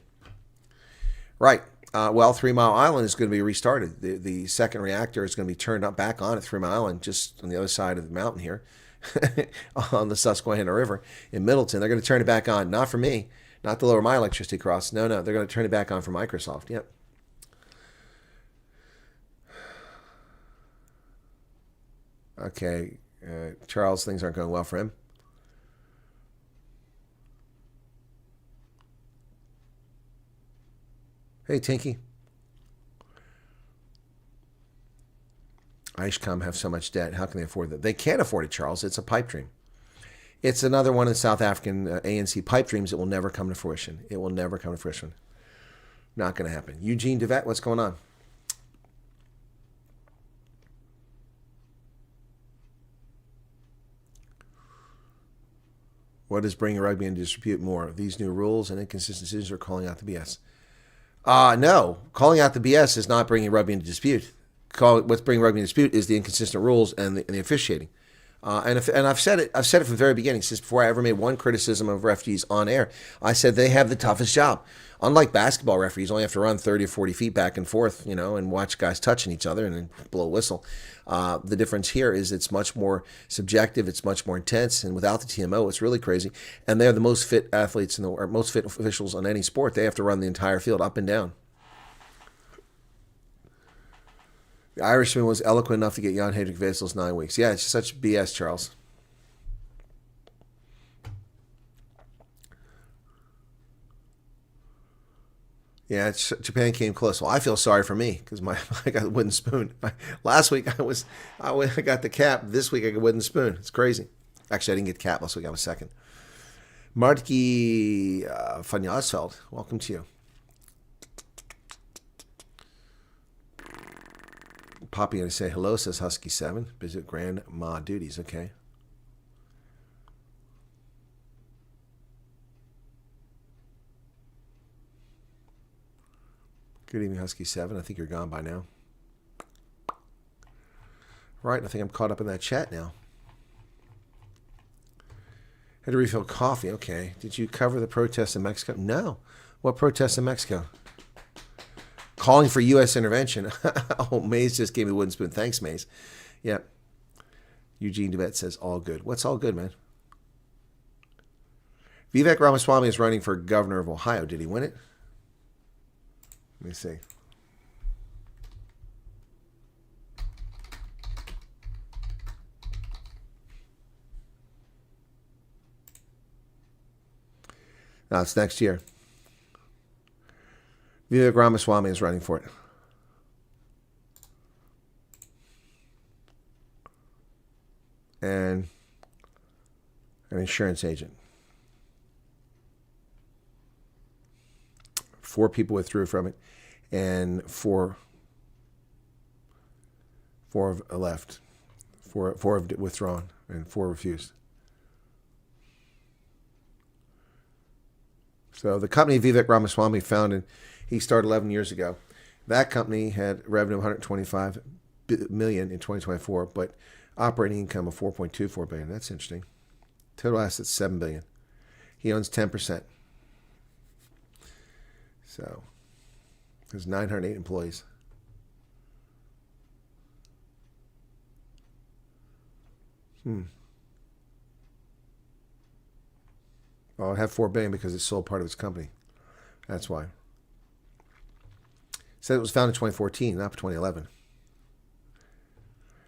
Right. Well, 3 Mile Island is going to be restarted. The second reactor is going to be turned up back on at 3 Mile Island, just on the other side of the mountain here, on the Susquehanna River in Middleton. They're going to turn it back on, not for me, not to lower my electricity costs. No, they're going to turn it back on for Microsoft. Yep. Okay, Charles, things aren't going well for him. Hey, Tinky. Ishcom have so much debt. How can they afford that? They can't afford it, Charles. It's a pipe dream. It's another one of the South African ANC pipe dreams that will never come to fruition. It will never come to fruition. Not going to happen. Eugene DeVette, what's going on? What is bringing rugby into dispute more? These new rules and inconsistencies are calling out the BS? No. Calling out the BS is not bringing rugby into dispute. What's bringing rugby into dispute is the inconsistent rules and the officiating. And I've said it from the very beginning, since before I ever made one criticism of referees on air. I said they have the toughest job. Unlike basketball referees, only have to run 30 or 40 feet back and forth, and watch guys touching each other and then blow a whistle. The difference here is it's much more subjective, it's much more intense, and without the TMO, it's really crazy. And they're the most fit athletes or most fit officials on any sport. They have to run the entire field up and down. The Irishman was eloquent enough to get Jan Hedrick Vesels 9 weeks. Yeah, it's such BS, Charles. Yeah, Japan came close. Well, I feel sorry for me because I got a wooden spoon. Last week I got the cap. This week I got a wooden spoon. It's crazy. Actually, I didn't get the cap last week. I was second. Martki van Jasveld, welcome to you. Poppy going to say hello, says Husky7. Visit grandma duties, okay. Good evening, Husky7. I think you're gone by now. Right, I think I'm caught up in that chat now. Had to refill coffee, okay. Did you cover the protests in Mexico? No. What protests in Mexico? Calling for U.S. intervention. Oh, Maze just gave me a wooden spoon. Thanks, Maze. Yep. Eugene DeVette says, all good. What's all good, man? Vivek Ramaswamy is running for governor of Ohio. Did he win it? Let me see. No, it's next year. Vivek Ramaswamy is running for it. And an insurance agent. 4 people withdrew from it, and four have left. Four have withdrawn, and 4 refused. So the company Vivek Ramaswamy founded, he started 11 years ago. That company had revenue of $125 million in 2024, but operating income of $4.24 billion. That's interesting. Total assets $7 billion. He owns 10%. So there's 908 employees. Well, it had $4 billion because it sold part of its company. That's why. Said it was founded in 2014, not 2011.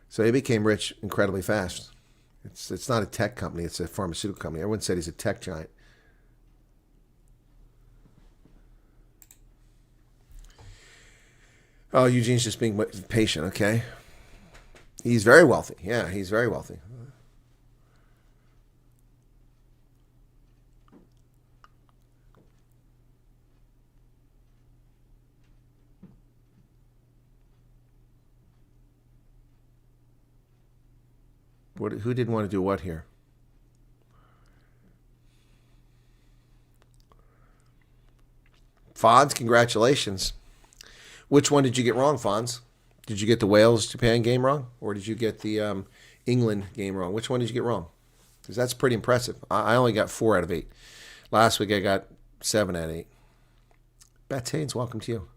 So he became rich incredibly fast. It's not a tech company, it's a pharmaceutical company. Everyone said he's a tech giant. Oh, Eugene's just being patient, okay? He's very wealthy. Yeah, he's very wealthy. Who didn't want to do what here? Fonz, congratulations. Which one did you get wrong, Fonz? Did you get the Wales-Japan game wrong? Or did you get the England game wrong. Which one did you get wrong? Because that's pretty impressive. I only got 4 out of 8. Last week I got 7 out of 8. Beth Haynes, welcome to you.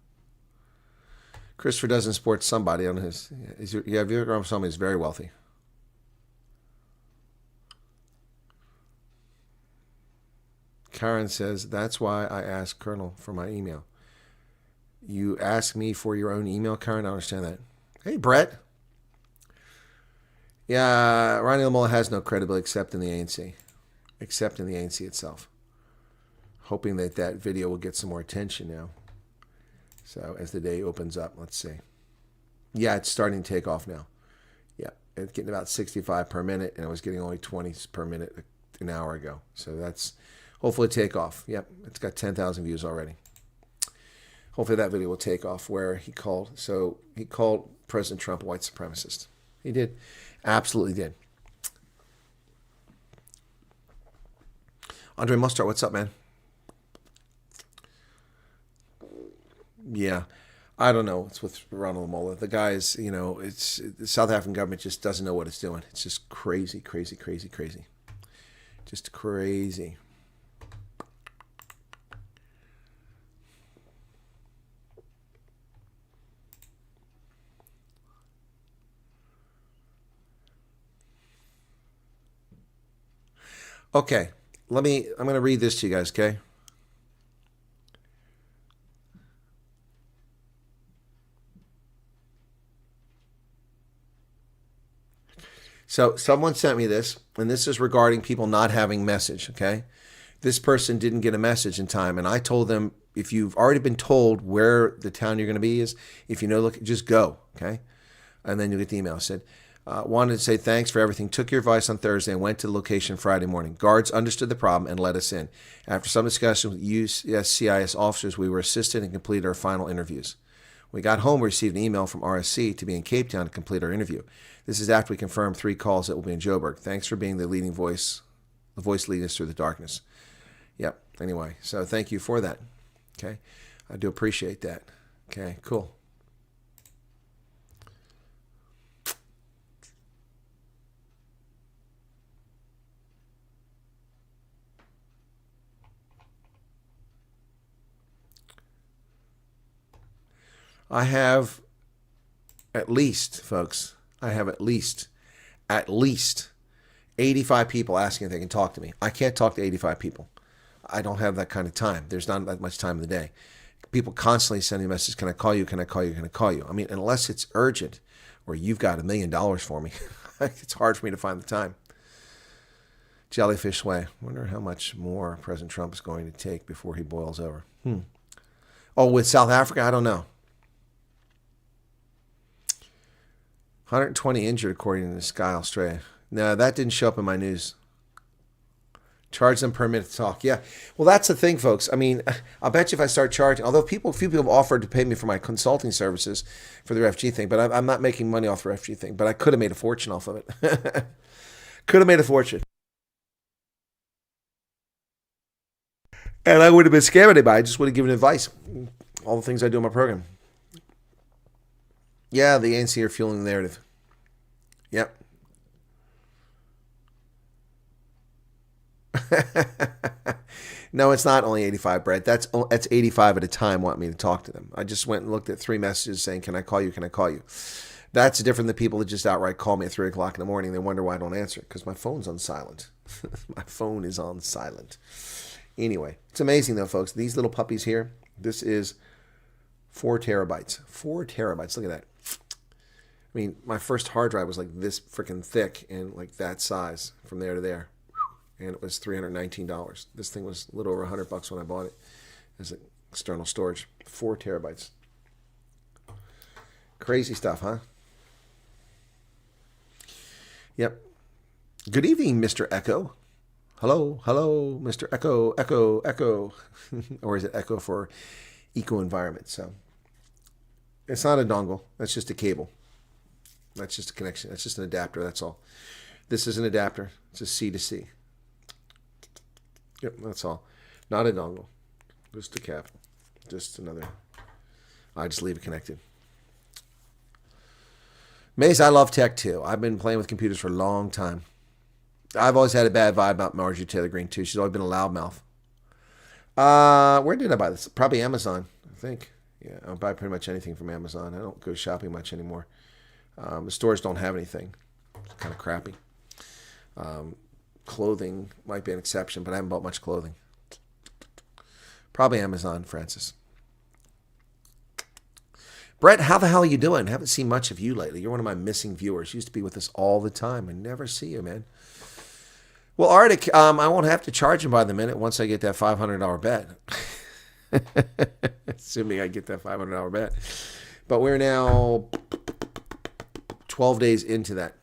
Christopher doesn't support somebody on his. Yeah, if you're somebody who's very wealthy. Karen says, that's why I asked Colonel for my email. You ask me for your own email, Karen? I understand that. Hey, Brett. Yeah, Ronnie Lamola has no credibility except in the ANC. Except in the ANC itself. Hoping that that video will get some more attention now. So as the day opens up, let's see. Yeah, it's starting to take off now. Yeah, it's getting about 65 per minute, and it was getting only 20 per minute an hour ago. So that's hopefully take off. Yep, it's got 10,000 views already. Hopefully that video will take off where he called. So he called President Trump a white supremacist. He did. Absolutely did. Andre Mustard, what's up, man? Yeah. I don't know what's with Ronald Lamola. The guy is, you know, it's the South African government just doesn't know what it's doing. It's just crazy, crazy, crazy, crazy. Just crazy. Okay, I'm going to read this to you guys, okay? So someone sent me this, and this is regarding people not having message, okay? This person didn't get a message in time, and I told them, if you've already been told where the town you're going to be is, if you know, look, just go, okay? And then you get the email. I said, wanted to say thanks for everything. Took your advice on Thursday and went to the location Friday morning. Guards understood the problem and let us in. After some discussion with USCIS officers, we were assisted and completed our final interviews. When we got home, we received an email from RSC to be in Cape Town to complete our interview. This is after we confirmed 3 calls that will be in Joburg. Thanks for being the leading voice, the voice leading us through the darkness. Yep. Anyway, so thank you for that. Okay. I do appreciate that. Okay, cool. I have at least, folks, I have at least 85 people asking if they can talk to me. I can't talk to 85 people. I don't have that kind of time. There's not that much time in the day. People constantly sending messages, can I call you, can I call you, can I call you? I mean, unless it's urgent or you've got $1 million for me, it's hard for me to find the time. Jellyfish Way. Wonder how much more President Trump is going to take before he boils over. Oh, with South Africa? I don't know. 120 injured, according to Sky Australia. No, that didn't show up in my news. Charge them per minute to talk. Yeah. Well, that's the thing, folks. I mean, I'll bet you if I start charging, although few people have offered to pay me for my consulting services for the FG thing, but I'm not making money off the FG thing, but I could have made a fortune off of it. Could have made a fortune. And I would have been scamming anybody. I just would have given advice. All the things I do in my program. Yeah, the ANC are fueling the narrative. Yep. No, it's not only 85, Brett. That's 85 at a time want me to talk to them. I just went and looked at 3 messages saying, can I call you, can I call you? That's different than people that just outright call me at 3 o'clock in the morning. They wonder why I don't answer it, because my phone's on silent. My phone is on silent. Anyway, it's amazing though, folks. These little puppies here, this is 4 terabytes. 4 terabytes. Look at that. I mean, my first hard drive was like this freaking thick and like that size from there to there. And it was $319. This thing was a little over $100 when I bought it as external storage. 4 terabytes. Crazy stuff, huh? Yep. Good evening, Mr. Echo. Hello, hello, Mr. Echo, Echo, Echo. Or is it Echo for Eco Environment? So it's not a dongle. That's just a cable. That's just a connection. That's just an adapter. That's all. This is an adapter. It's a C to C. Yep, that's all. Not a dongle. Just a cap. Just another. I just leave it connected. Maze, I love tech too. I've been playing with computers for a long time. I've always had a bad vibe about Marjorie Taylor Greene too. She's always been a loudmouth. Where did I buy this? Probably Amazon, I think. Yeah, I buy pretty much anything from Amazon. I don't go shopping much anymore. The stores don't have anything. It's kind of crappy. Clothing might be an exception, but I haven't bought much clothing. Probably Amazon, Francis. Brett, how the hell are you doing? Haven't seen much of you lately. You're one of my missing viewers. You used to be with us all the time. I never see you, man. Well, Arctic, I won't have to charge him by the minute once I get that $500 bet. Assuming I get that $500 bet. But we're now 12 days into that.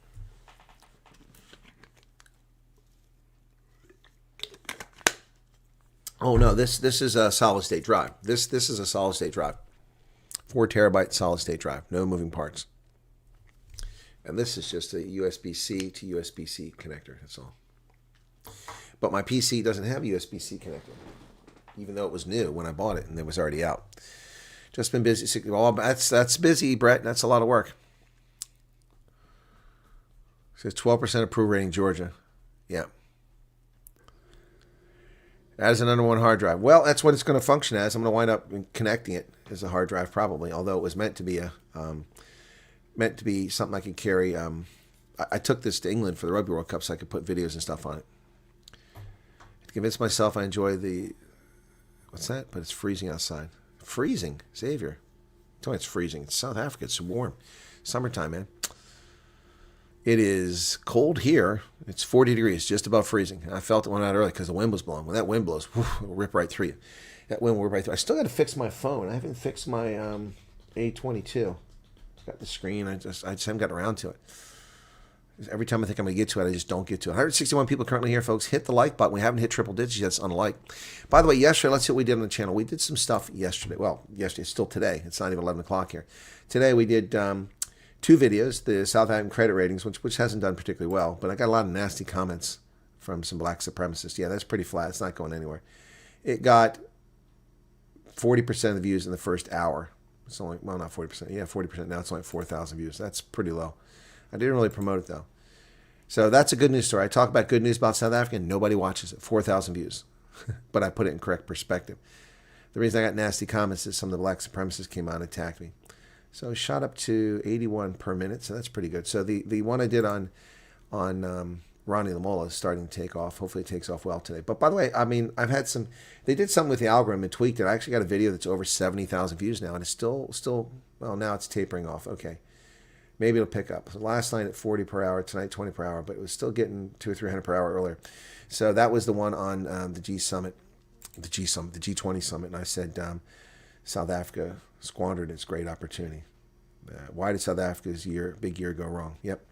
Oh no, this is a solid state drive. This is a solid state drive. 4 terabyte solid state drive, no moving parts. And this is just a USB-C to USB-C connector, that's all. But my PC doesn't have a USB-C connector, even though it was new when I bought it and it was already out. Just been busy. Well, that's busy, Brett. That's a lot of work. It says 12% approval rating, Georgia. Yeah. As an under one hard drive. Well, that's what it's going to function as. I'm going to wind up connecting it as a hard drive probably, although it was meant to be something I could carry. I took this to England for the Rugby World Cup so I could put videos and stuff on it. To convince myself I enjoy the... What's that? But it's freezing outside. Freezing? Xavier. Tell me it's freezing. It's South Africa. It's warm. Summertime, man. It is cold here. It's 40 degrees, just above freezing. I felt it went out early because the wind was blowing. When that wind blows, it'll rip right through you. That wind will rip right through. I still got to fix my phone. I haven't fixed my A22. It's got the screen. I just haven't got around to it. Every time I think I'm going to get to it, I just don't get to it. 161 people currently here, folks. Hit the like button. We haven't hit triple digits yet. It's unlike. By the way, yesterday, let's see what we did on the channel. We did some stuff yesterday. Well, yesterday. It's still today. It's not even 11 o'clock here. Today, we did 2 videos, the South African credit ratings, which hasn't done particularly well. But I got a lot of nasty comments from some black supremacists. Yeah, that's pretty flat. It's not going anywhere. It got 40% of the views in the first hour. It's only, well, not 40%. Yeah, 40%. Now it's only 4,000 views. That's pretty low. I didn't really promote it, though. So that's a good news story. I talk about good news about South Africa, and nobody watches it. 4,000 views. But I put it in correct perspective. The reason I got nasty comments is some of the black supremacists came out and attacked me. So it shot up to 81 per minute, so that's pretty good. So the one I did on Ronnie Lamola is starting to take off. Hopefully it takes off well today. But by the way, I mean, I've had some, they did something with the algorithm and tweaked it. I actually got a video that's over 70,000 views now, and it's still, well, now it's tapering off. Okay. Maybe it'll pick up. So last night at 40 per hour, tonight 20 per hour, but it was still getting 200 or 300 per hour earlier. So that was the one on the G20 summit, and I said South Africa squandered its great opportunity. Why did South Africa's big year go wrong? Yep.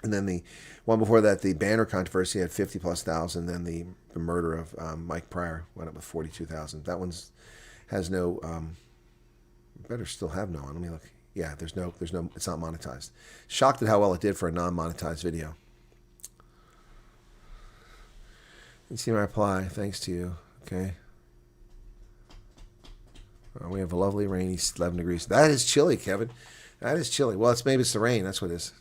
And then the one before that, the banner controversy had 50,000+. Then the murder of Mike Pryor went up with 42,000. That one's has no. Better still have no. Let me look. Yeah, there's no. It's not monetized. Shocked at how well it did for a non-monetized video. You see my reply. Thanks to you. Okay. We have a lovely rainy 11 degrees. That is chilly, Kevin. That is chilly. Well, maybe it's the rain. That's what it is.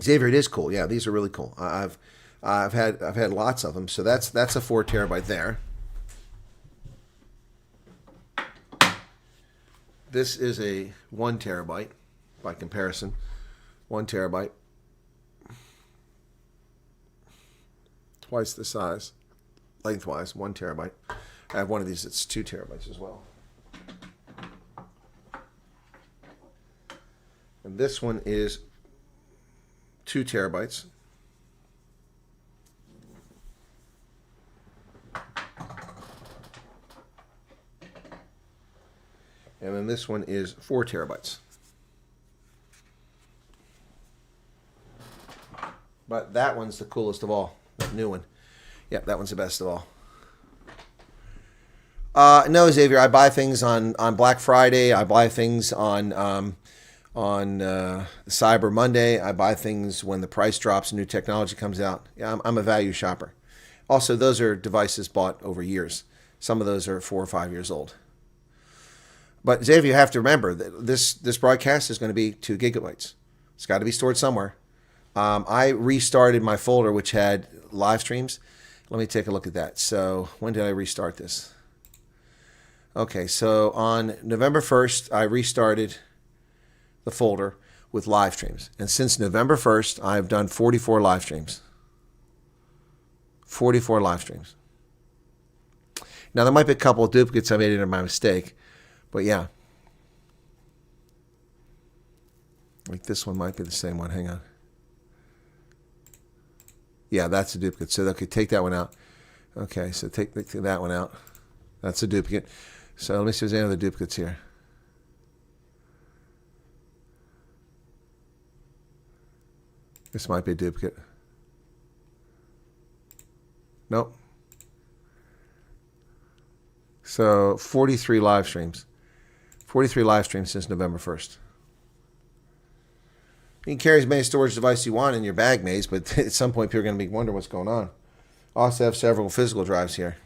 Xavier, it is cool. Yeah, these are really cool. I've had lots of them. So that's a 4 terabyte there. This is a 1 terabyte by comparison. 1 terabyte. Twice the size. Lengthwise, 1 terabyte. I have one of these that's 2 terabytes as well. And this one is 2 terabytes. And then this one is 4 terabytes. But that one's the coolest of all. That new one. Yep, that one's the best of all. No, Xavier, I buy things on Black Friday. I buy things on Cyber Monday. I buy things when the price drops and new technology comes out. Yeah, I'm a value shopper. Also, those are devices bought over years. Some of those are 4 or 5 years old. But Xavier, you have to remember that this broadcast is going to be 2 gigabytes. It's got to be stored somewhere. I restarted my folder, which had live streams. Let me take a look at that. So when did I restart this? Okay, so on November 1st, I restarted the folder with live streams. And since November 1st, I've done 44 live streams. 44 live streams. Now, there might be a couple of duplicates I made in my mistake, but yeah. Like this one might be the same one. Hang on. Yeah, that's a duplicate. So, okay, take that one out. Okay, so take that one out. That's a duplicate. So let me see if there's any other duplicates here. This might be a duplicate. Nope. So 43 live streams. 43 live streams since November 1st. You can carry as many storage devices you want in your bag maze, but at some point people are going to be wondering what's going on. I also have several physical drives here.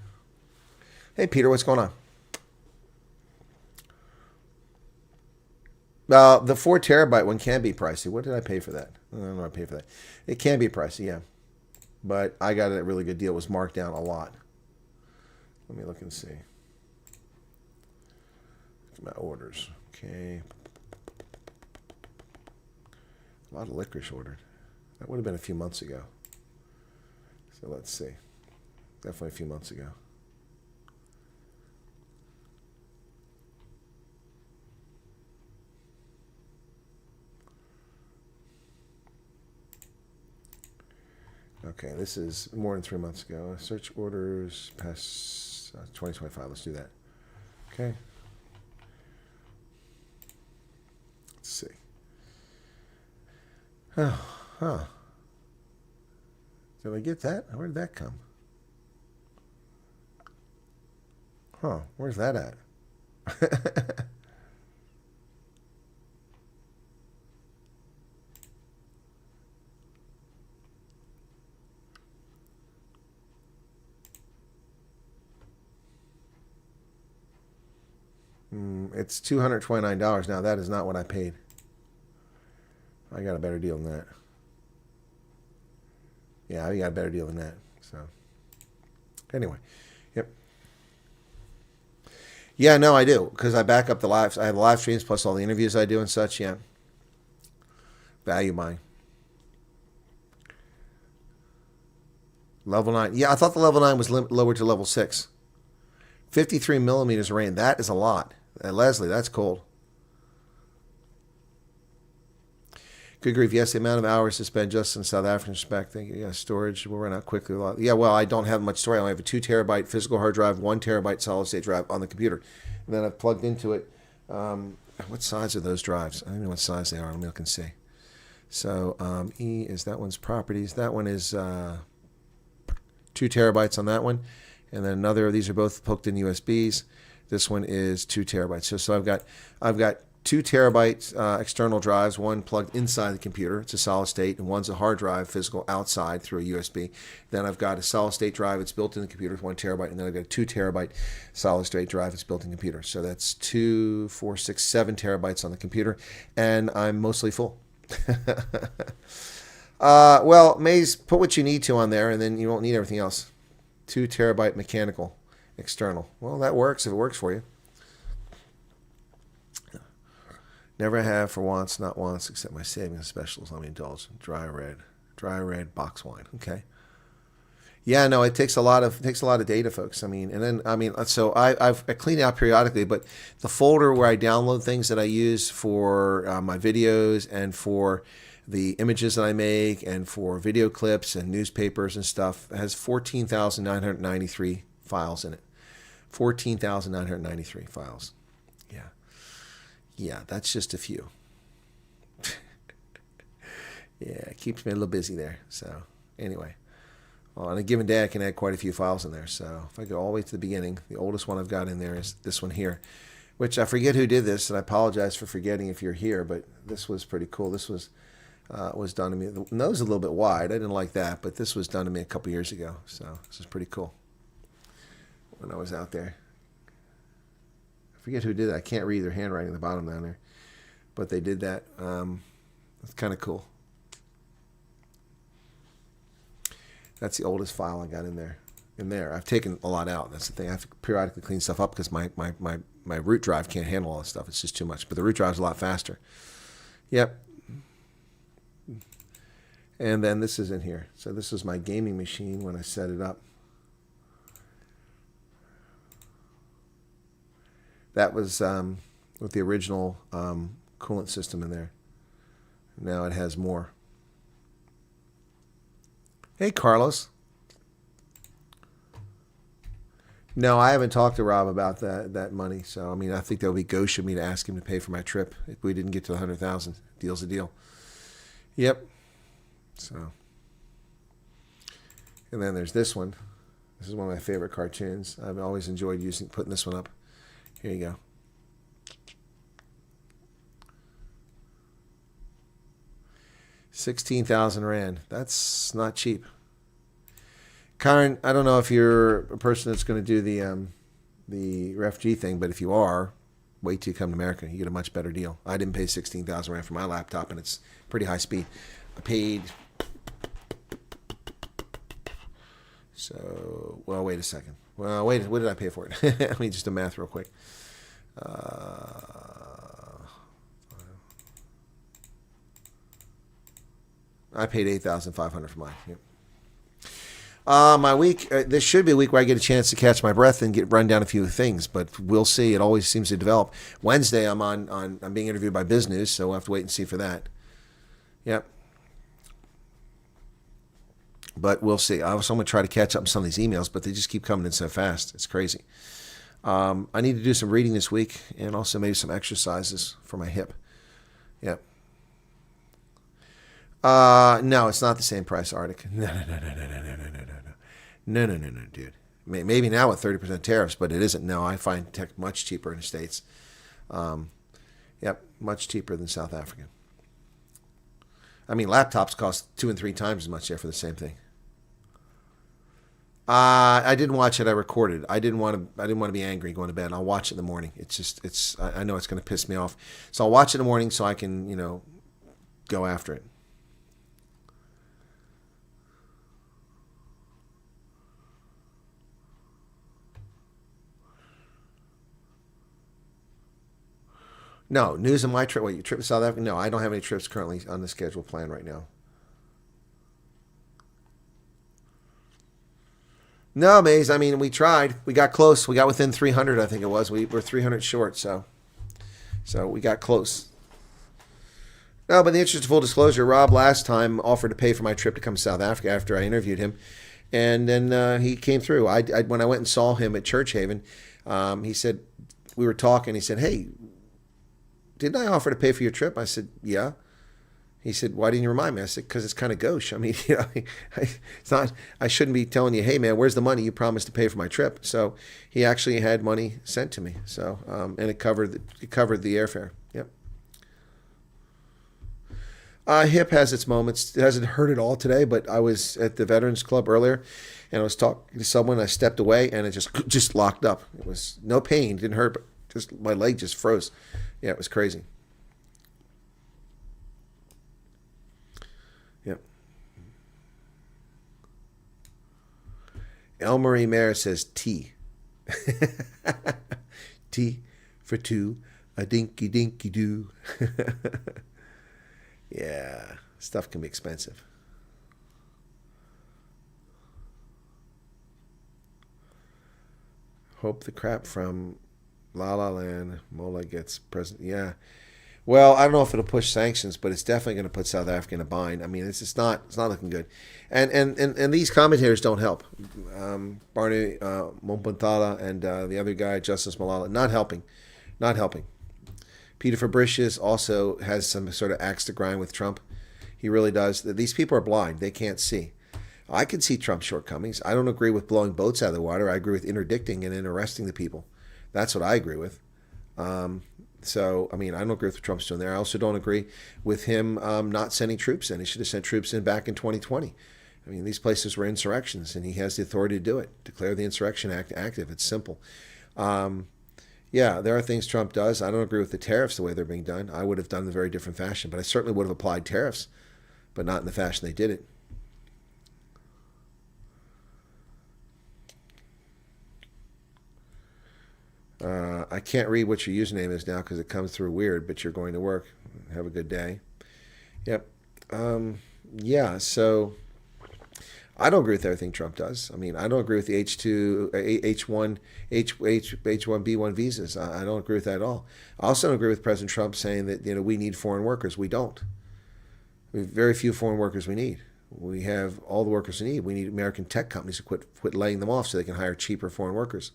Hey, Peter, what's going on? The 4 terabyte one can be pricey. What did I pay for that? I don't know what I paid for that. It can be pricey, yeah. But I got a really good deal. It was marked down a lot. Let me look and see. Look at my orders. Okay. A lot of licorice ordered. That would have been a few months ago. So let's see. Definitely a few months ago. Okay, this is more than 3 months ago. Search orders past 2025. Let's do that. Okay. Let's see. Oh, huh. Did I get that? Where did that come? Huh, where's that at? It's $229. Now, that is not what I paid. I got a better deal than that. Yeah, I got a better deal than that. So, anyway, yep. Yeah, no, I do, because I back up the lives. I have the live streams plus all the interviews I do and such. Yeah, value buying. Level 9. Yeah, I thought the level 9 was lowered to level 6. 53 millimeters of rain. That is a lot. Leslie, that's cold. Good grief. Yes, the amount of hours to spend just in South African respect. Thank you. Yeah, storage will run out quickly. Yeah, well, I don't have much storage. I only have a 2 terabyte physical hard drive, 1 terabyte solid state drive on the computer. And then I've plugged into it. What size are those drives? I don't know what size they are. Let me look and see. So E is that one's properties. That one is 2 terabytes on that one. And then another, these are both hooked in USBs. This one is 2 terabytes. So I've got 2 terabyte external drives, one plugged inside the computer. It's a solid state, and one's a hard drive, physical, outside through a USB. Then I've got a solid state drive. It's built in the computer with 1 terabyte, and then I've got a 2 terabyte solid state drive. It's built in the computer. So that's 2, 4, 6, 7 terabytes on the computer, and I'm mostly full. Well, Maze, put what you need to on there, and then you won't need everything else. 2 terabyte mechanical external. Well, that works if it works for you. Never have for once, not once, except my savings specials. Let me indulge. Dry red box wine. Okay. Yeah, no, it takes a lot of data, folks. So I clean it out periodically, but the folder where I download things that I use for my videos and for the images that I make and for video clips and newspapers and stuff has 14,993 files in it. 14,993 files. Yeah. Yeah, that's just a few. Yeah, it keeps me a little busy there. So, anyway. Well, on a given day, I can add quite a few files in there. So, if I go all the way to the beginning, the oldest one I've got in there is this one here, which I forget who did this, and I apologize for forgetting if you're here, but this was pretty cool. This was done to me. The nose is a little bit wide. I didn't like that, but this was done to me a couple years ago. So, this is pretty cool. When I was out there forget who did that. I can't read their handwriting at the bottom down there. But they did that. It's kind of cool. That's the oldest file I got in there. I've taken a lot out. That's the thing. I have to periodically clean stuff up because my root drive can't handle all this stuff. It's just too much. But the root drive is a lot faster. Yep. And then this is in here. So this is my gaming machine when I set it up. That was with the original coolant system in there. Now it has more. Hey, Carlos. No, I haven't talked to Rob about that money. So, I mean, I think that would be gauche of me to ask him to pay for my trip if we didn't get to 100,000. Deal's a deal. Yep. So, and then there's this one. This is one of my favorite cartoons. I've always enjoyed putting this one up. Here you go. $16,000 That's not cheap. Karen, I don't know if you're a person that's going to do the refugee thing, but if you are, wait till you come to America. You get a much better deal. I didn't pay $16,000 for my laptop, and it's pretty high speed. I paid. So, well, wait a second. Well, wait, what did I pay for it? Let me just do math real quick. I paid $8,500 for mine. Yep. My week, this should be a week where I get a chance to catch my breath and run down a few things, but we'll see. It always seems to develop. Wednesday, I'm being interviewed by Biz News, so we'll have to wait and see for that. Yep. But we'll see. I'm going to try to catch up on some of these emails, but they just keep coming in so fast. It's crazy. I need to do some reading this week and also maybe some exercises for my hip. Yep. No, it's not the same price, Arctic. No, dude. Maybe now with 30% tariffs, but it isn't. No, I find tech much cheaper in the States. Yep, much cheaper than South Africa. I mean, laptops cost 2 and 3 times as much there for the same thing. I didn't watch it. I recorded. I didn't want to be angry going to bed. I'll watch it in the morning. I know it's going to piss me off, so I'll watch it in the morning so I can, go after it. No, news of my trip. Wait, your trip to South Africa? No, I don't have any trips currently on the schedule plan right now. No, Maze. I mean, we tried. We got close. We got within 300, I think it was. We were 300 short, so we got close. No, but in the interest of full disclosure, Rob last time offered to pay for my trip to come to South Africa after I interviewed him, and then he came through. When I went and saw him at Church Haven, he said, we were talking. He said, "Hey, didn't I offer to pay for your trip?" I said, "Yeah." He said, "Why didn't you remind me?" I said, "Because it's kind of gauche. I mean, it's not. I shouldn't be telling you, hey man, where's the money you promised to pay for my trip?" So he actually had money sent to me. So and it covered the airfare. Yep. Hip has its moments. It hasn't hurt at all today, but I was at the Veterans Club earlier, and I was talking to someone. I stepped away, and it just locked up. It was no pain, didn't hurt, but just my leg just froze. Yeah, it was crazy. Yep. Elmarie Mayer says T. T for two, a dinky dinky doo. Yeah, stuff can be expensive. Hope the crap from La La Land, Mola gets present. Yeah. Well, I don't know if it'll push sanctions, but it's definitely going to put South Africa in a bind. I mean, it's not looking good. And these commentators don't help. Barney Mompantala and the other guy, Justice Malala, not helping. Peter Fabricius also has some sort of axe to grind with Trump. He really does. These people are blind. They can't see. I can see Trump's shortcomings. I don't agree with blowing boats out of the water. I agree with interdicting and arresting the people. That's what I agree with. So, I mean, I don't agree with what Trump's doing there. I also don't agree with him not sending troops in. He should have sent troops in back in 2020. I mean, these places were insurrections, and he has the authority to do it. Declare the Insurrection Act active. It's simple. Yeah, there are things Trump does. I don't agree with the tariffs the way they're being done. I would have done them in a very different fashion, but I certainly would have applied tariffs, but not in the fashion they did it. I can't read what your username is now because it comes through weird, but you're going to work. Have a good day. Yep. Yeah, so I don't agree with everything Trump does. I mean, I don't agree with the H1, H1B1 visas. I don't agree with that at all. I also don't agree with President Trump saying that we need foreign workers. We don't. We have very few foreign workers we need. We have all the workers we need. We need American tech companies to quit laying them off so they can hire cheaper foreign workers.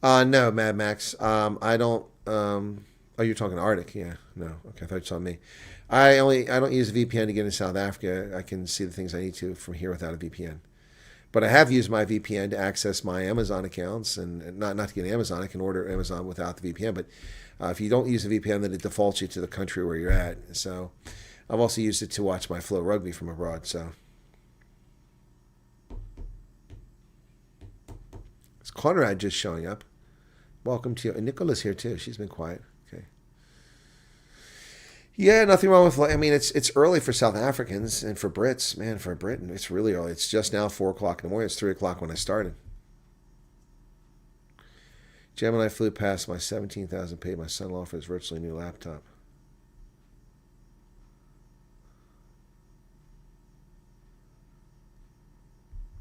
No, Mad Max. I don't. Oh, you're talking Arctic? Yeah. No. Okay, I thought you saw me. I don't use a VPN to get into South Africa. I can see the things I need to from here without a VPN. But I have used my VPN to access my Amazon accounts, and not to get Amazon. I can order Amazon without the VPN. But if you don't use a VPN, then it defaults you to the country where you're at. So I've also used it to watch my Flow Rugby from abroad. So is Conrad just showing up? Welcome to you. And Nicola's here too. She's been quiet. Okay. Yeah, nothing wrong with. I mean, it's early for South Africans and for Brits. Man, for Britain, it's really early. It's just now 4 o'clock in the morning. It's 3 o'clock when I started. Gemini flew past my 17,000 paid my son-in-law for his virtually new laptop.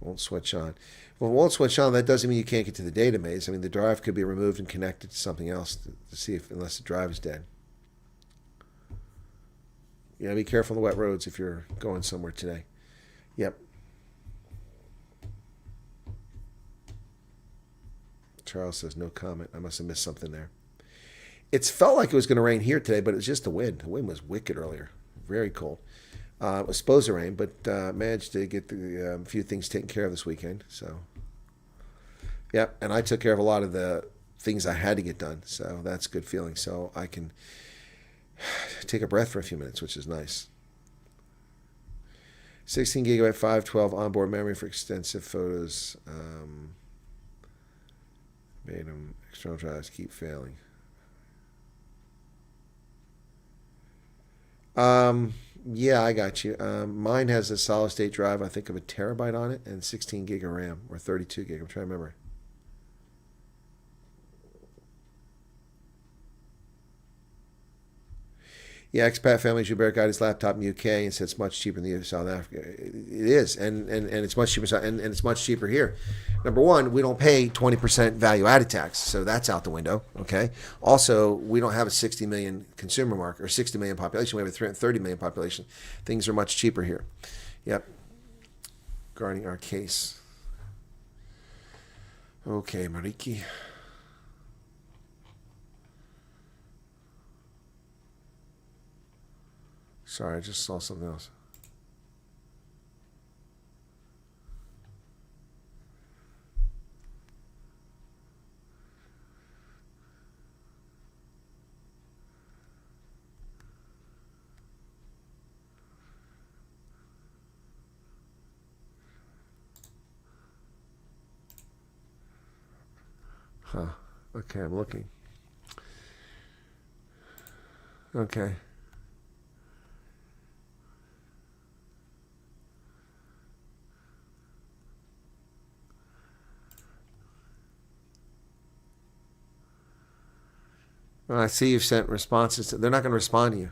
Won't switch on. Well, it won't switch on. That doesn't mean you can't get to the database. I mean, the drive could be removed and connected to something else to see if, unless the drive is dead. Yeah, be careful on the wet roads if you're going somewhere today. Yep. Charles says no comment. I must have missed something there. It's felt like it was going to rain here today, but it was just the wind. The wind was wicked earlier. Very cold. It was supposed to rain, but managed to get a few things taken care of this weekend. So, yeah, and I took care of a lot of the things I had to get done. So that's a good feeling. So I can take a breath for a few minutes, which is nice. 16 gigabyte 512 onboard memory for extensive photos. Made them external drives keep failing. Yeah, I got you. Mine has a solid state drive, I think of a terabyte on it, and 16 gig of RAM, or 32 gig. I'm trying to remember. Yeah, expat family Joubert got his laptop in the UK and said it's much cheaper in the South Africa. It is, and it's much cheaper, and it's much cheaper here. Number one, we don't pay 20% value-added tax, so that's out the window. Okay. Also, we don't have a 60 million consumer market or 60 million population. We have a 330 million population. Things are much cheaper here. Yep. Regarding our case. Okay, Mariki. Sorry, I just saw something else. Huh. Okay, I'm looking. Okay. Well, I see you've sent responses. They're not going to respond to you.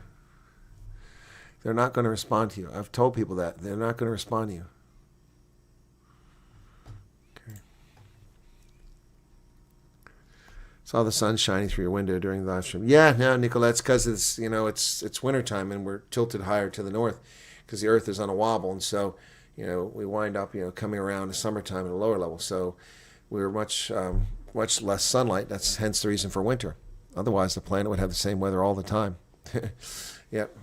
They're not going to respond to you. I've told people that. They're not going to respond to you. Okay. Saw the sun shining through your window during the live stream. Yeah, no, Nicolette's because it's wintertime and we're tilted higher to the north because the earth is on a wobble. And so, we wind up, coming around the summertime at a lower level. So we're much less sunlight. That's hence the reason for winter. Otherwise, the planet would have the same weather all the time. Yep.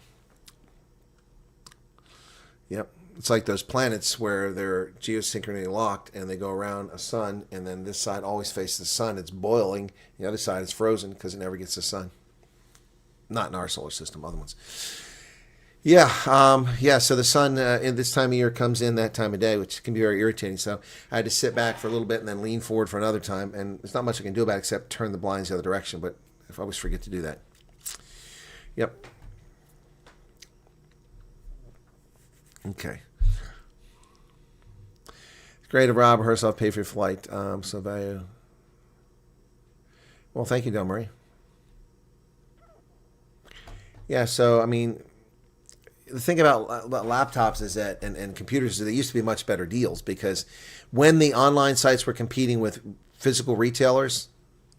Yep. It's like those planets where they're geosynchronously locked and they go around a sun, and then this side always faces the sun. It's boiling. The other side is frozen because it never gets the sun. Not in our solar system, other ones. Yeah. So the sun in this time of year comes in that time of day, which can be very irritating. So I had to sit back for a little bit and then lean forward for another time. And there's not much I can do about it except turn the blinds the other direction. But if I always forget to do that. Yep. Okay. It's great of Rob herself pay for your flight. So value. Well, thank you, Del Marie. Yeah. So I mean, the thing about laptops is that and computers is they used to be much better deals because when the online sites were competing with physical retailers,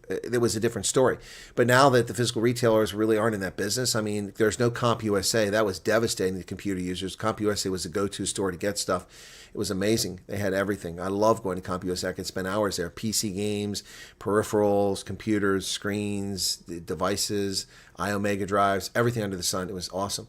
it was a different story. But now that the physical retailers really aren't in that business, I mean, there's no CompUSA. That was devastating to computer users. CompUSA was the go-to store to get stuff. It was amazing. They had everything. I love going to CompUSA. I could spend hours there. PC games, peripherals, computers, screens, devices, iOmega drives, everything under the sun. It was awesome.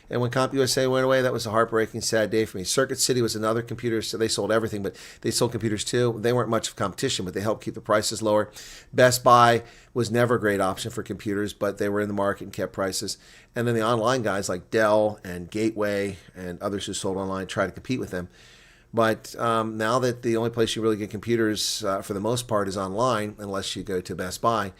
And when CompUSA went away, that was a heartbreaking, sad day for me. Circuit City was another computer, so they sold everything, but they sold computers too. They weren't much of competition, but they helped keep the prices lower. Best Buy was never a great option for computers, but they were in the market and kept prices. And then the online guys like Dell and Gateway and others who sold online tried to compete with them. But now that the only place you really get computers for the most part is online, unless you go to Best Buy,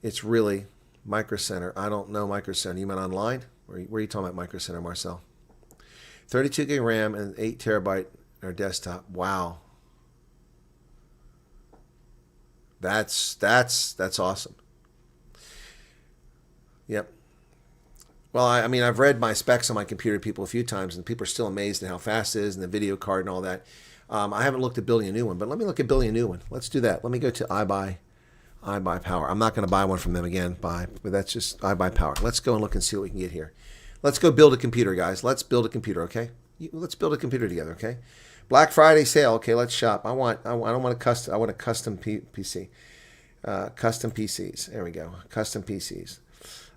it's really Micro Center. I don't know Micro Center. You meant online? Where are you talking about Micro Center, Marcel? 32 gig RAM and 8 terabyte or desktop. Wow. That's awesome. Yep. Well, I mean, I've read my specs on my computer to people a few times, and people are still amazed at how fast it is and the video card and all that. I haven't looked at building a new one, but let me look at building a new one. Let's do that. Let me go to iBuyPower. I'm not going to buy one from them again, but that's just iBuyPower. Let's go and look and see what we can get here. Let's go build a computer, guys. Let's build a computer, okay? Let's build a computer together, okay? Black Friday sale. Okay, let's shop. I want a custom PC. Custom PCs. There we go. Custom PCs.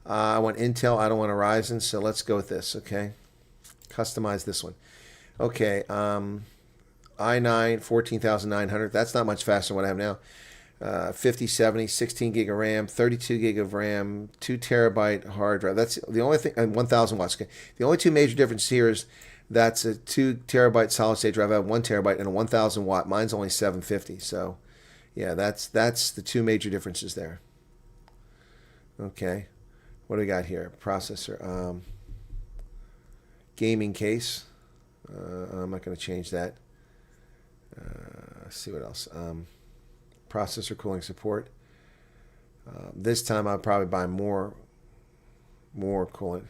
I want Intel. I don't want a Ryzen, so let's go with this, okay? Customize this one. Okay, i9 14,900. That's not much faster than what I have now. 5070, 16 gig of RAM, 32 gig of RAM, 2 terabyte hard drive. That's the only thing, and 1,000 watts. Okay. The only two major differences here is that's a 2 terabyte solid state drive. I have 1 terabyte and a 1,000 watt. Mine's only 750. So, yeah, that's the two major differences there. Okay, what do we got here? Processor, gaming case. I'm not going to change that. Let's see what else. Processor cooling support. This time I'll probably buy more coolant.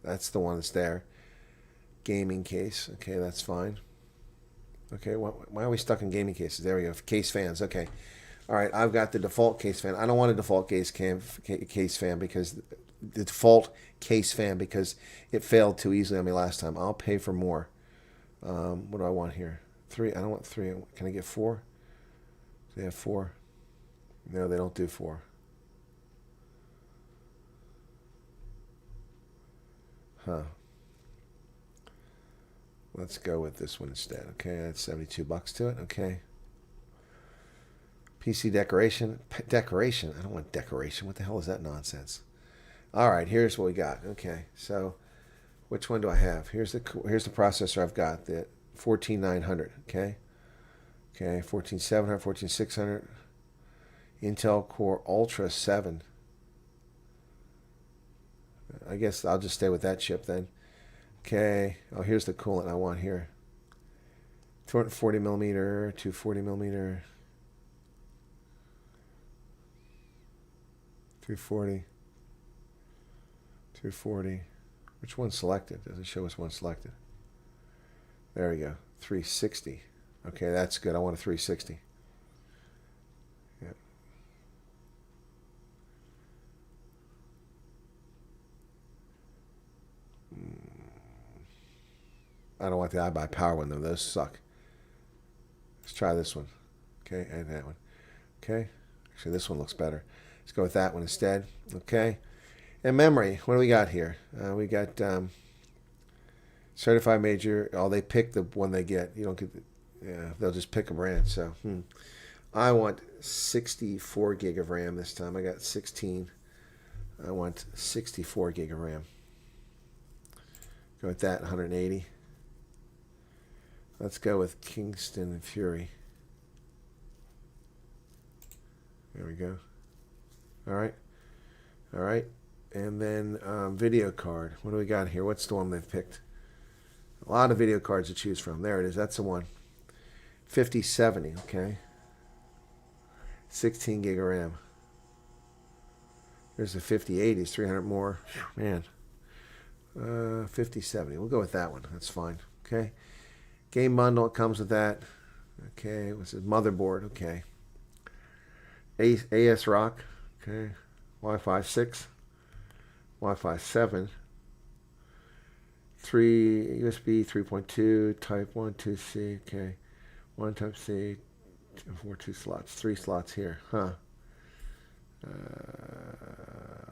That's the one that's there. Gaming case. Okay, that's fine. Okay, why are we stuck in gaming cases? There we go. Case fans. Okay. All right, I've got the default case fan. I don't want a default case fan because the default case fan because it failed too easily on me last time. I'll pay for more. What do I want here? 3. I don't want 3. Can I get 4? They have 4. No, they don't do 4. Huh. Let's go with this one instead. Okay, that's $72 to it. Okay. PC decoration. Decoration? I don't want decoration. What the hell is that nonsense? All right, here's what we got. Okay, so which one do I have? Here's the processor I've got, the 14900. Okay. Okay, 14700, 14600. Intel Core Ultra 7. I guess I'll just stay with that chip then. Okay. Oh, here's the coolant I want here. 240 millimeter, 240 millimeter. 240. 240. Which one's selected? Does it show us one selected? There we go. 360. Okay, that's good. I want a 360. Yep. I don't want the iBuyPower one though. Those suck. Let's try this one. Okay, and that one. Okay. Actually, this one looks better. Let's go with that one instead. Okay. And memory. What do we got here? We got certified major. Oh, they pick the one they get. You don't get the... Yeah, they'll just pick a brand. So, I want 64 gig of RAM this time. I got 16. I want 64 gig of RAM. Go with that, 180. Let's go with Kingston and Fury. There we go. All right. All right. And then video card. What do we got here? What's the one they've picked? A lot of video cards to choose from. There it is. That's the one. 5070, okay. 16 gig of RAM. There's the 5080s, 300 more. Man. 5070. We'll go with that one. That's fine. Okay. Game bundle, it comes with that. Okay. What's it? Motherboard. Okay. AS Rock. Okay. Wi-Fi 6. Wi-Fi 7. 3 USB 3.2 Type 1 2C. Okay. 1 Type C. 4 2 slots. 3 slots here. Huh.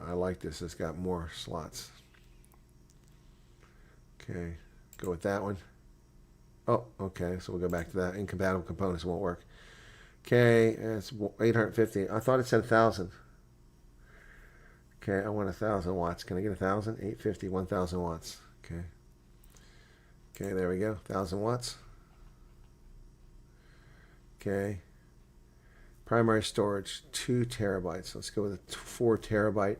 I like this. It's got more slots. Okay. Go with that one. Oh, okay. So we'll go back to that. Incompatible components won't work. Okay. It's 850. I thought it said 1,000. Okay. I want 1,000 watts. Can I get 1,000? 850. 1,000 watts. Okay. Okay. There we go. 1,000 watts. Okay. Primary storage, 2 terabytes. Let's go with a 4 terabyte.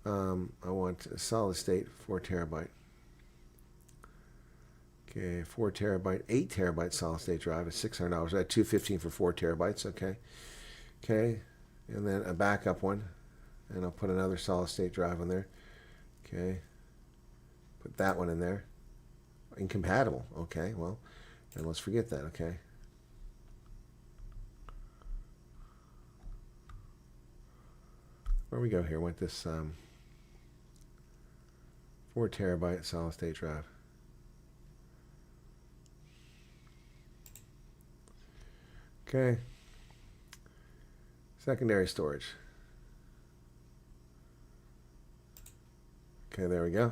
I want a solid state 4 terabyte. Okay, 4 terabyte, 8 terabyte solid state drive is $600. I had $215 for 4 terabytes. Okay. Okay. And then a backup one. And I'll put another solid state drive on there. Okay. Put that one in there. Incompatible. Okay, well, then let's forget that. Okay. Where we go here? Went this 4 terabyte solid state drive. Okay. Secondary storage. Okay, there we go.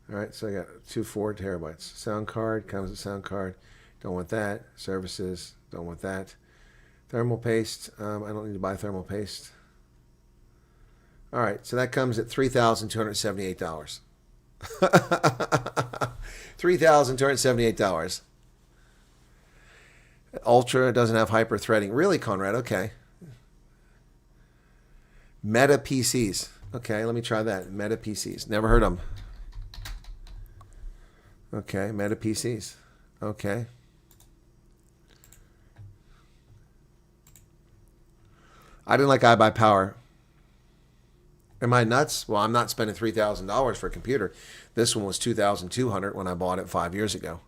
All right, so I got 2 4 terabytes. Sound card, comes with sound card. Don't want that. Services, don't want that. Thermal paste, I don't need to buy thermal paste. All right, so that comes at $3,278. $3,278. Ultra doesn't have hyper threading. Really, Conrad? Okay. Meta PCs. Okay, let me try that. Meta PCs. Never heard of them. Okay, Meta PCs. Okay. I didn't like iBuyPower. Am I nuts? Well, I'm not spending $3,000 for a computer. This one was $2,200 when I bought it 5 years ago.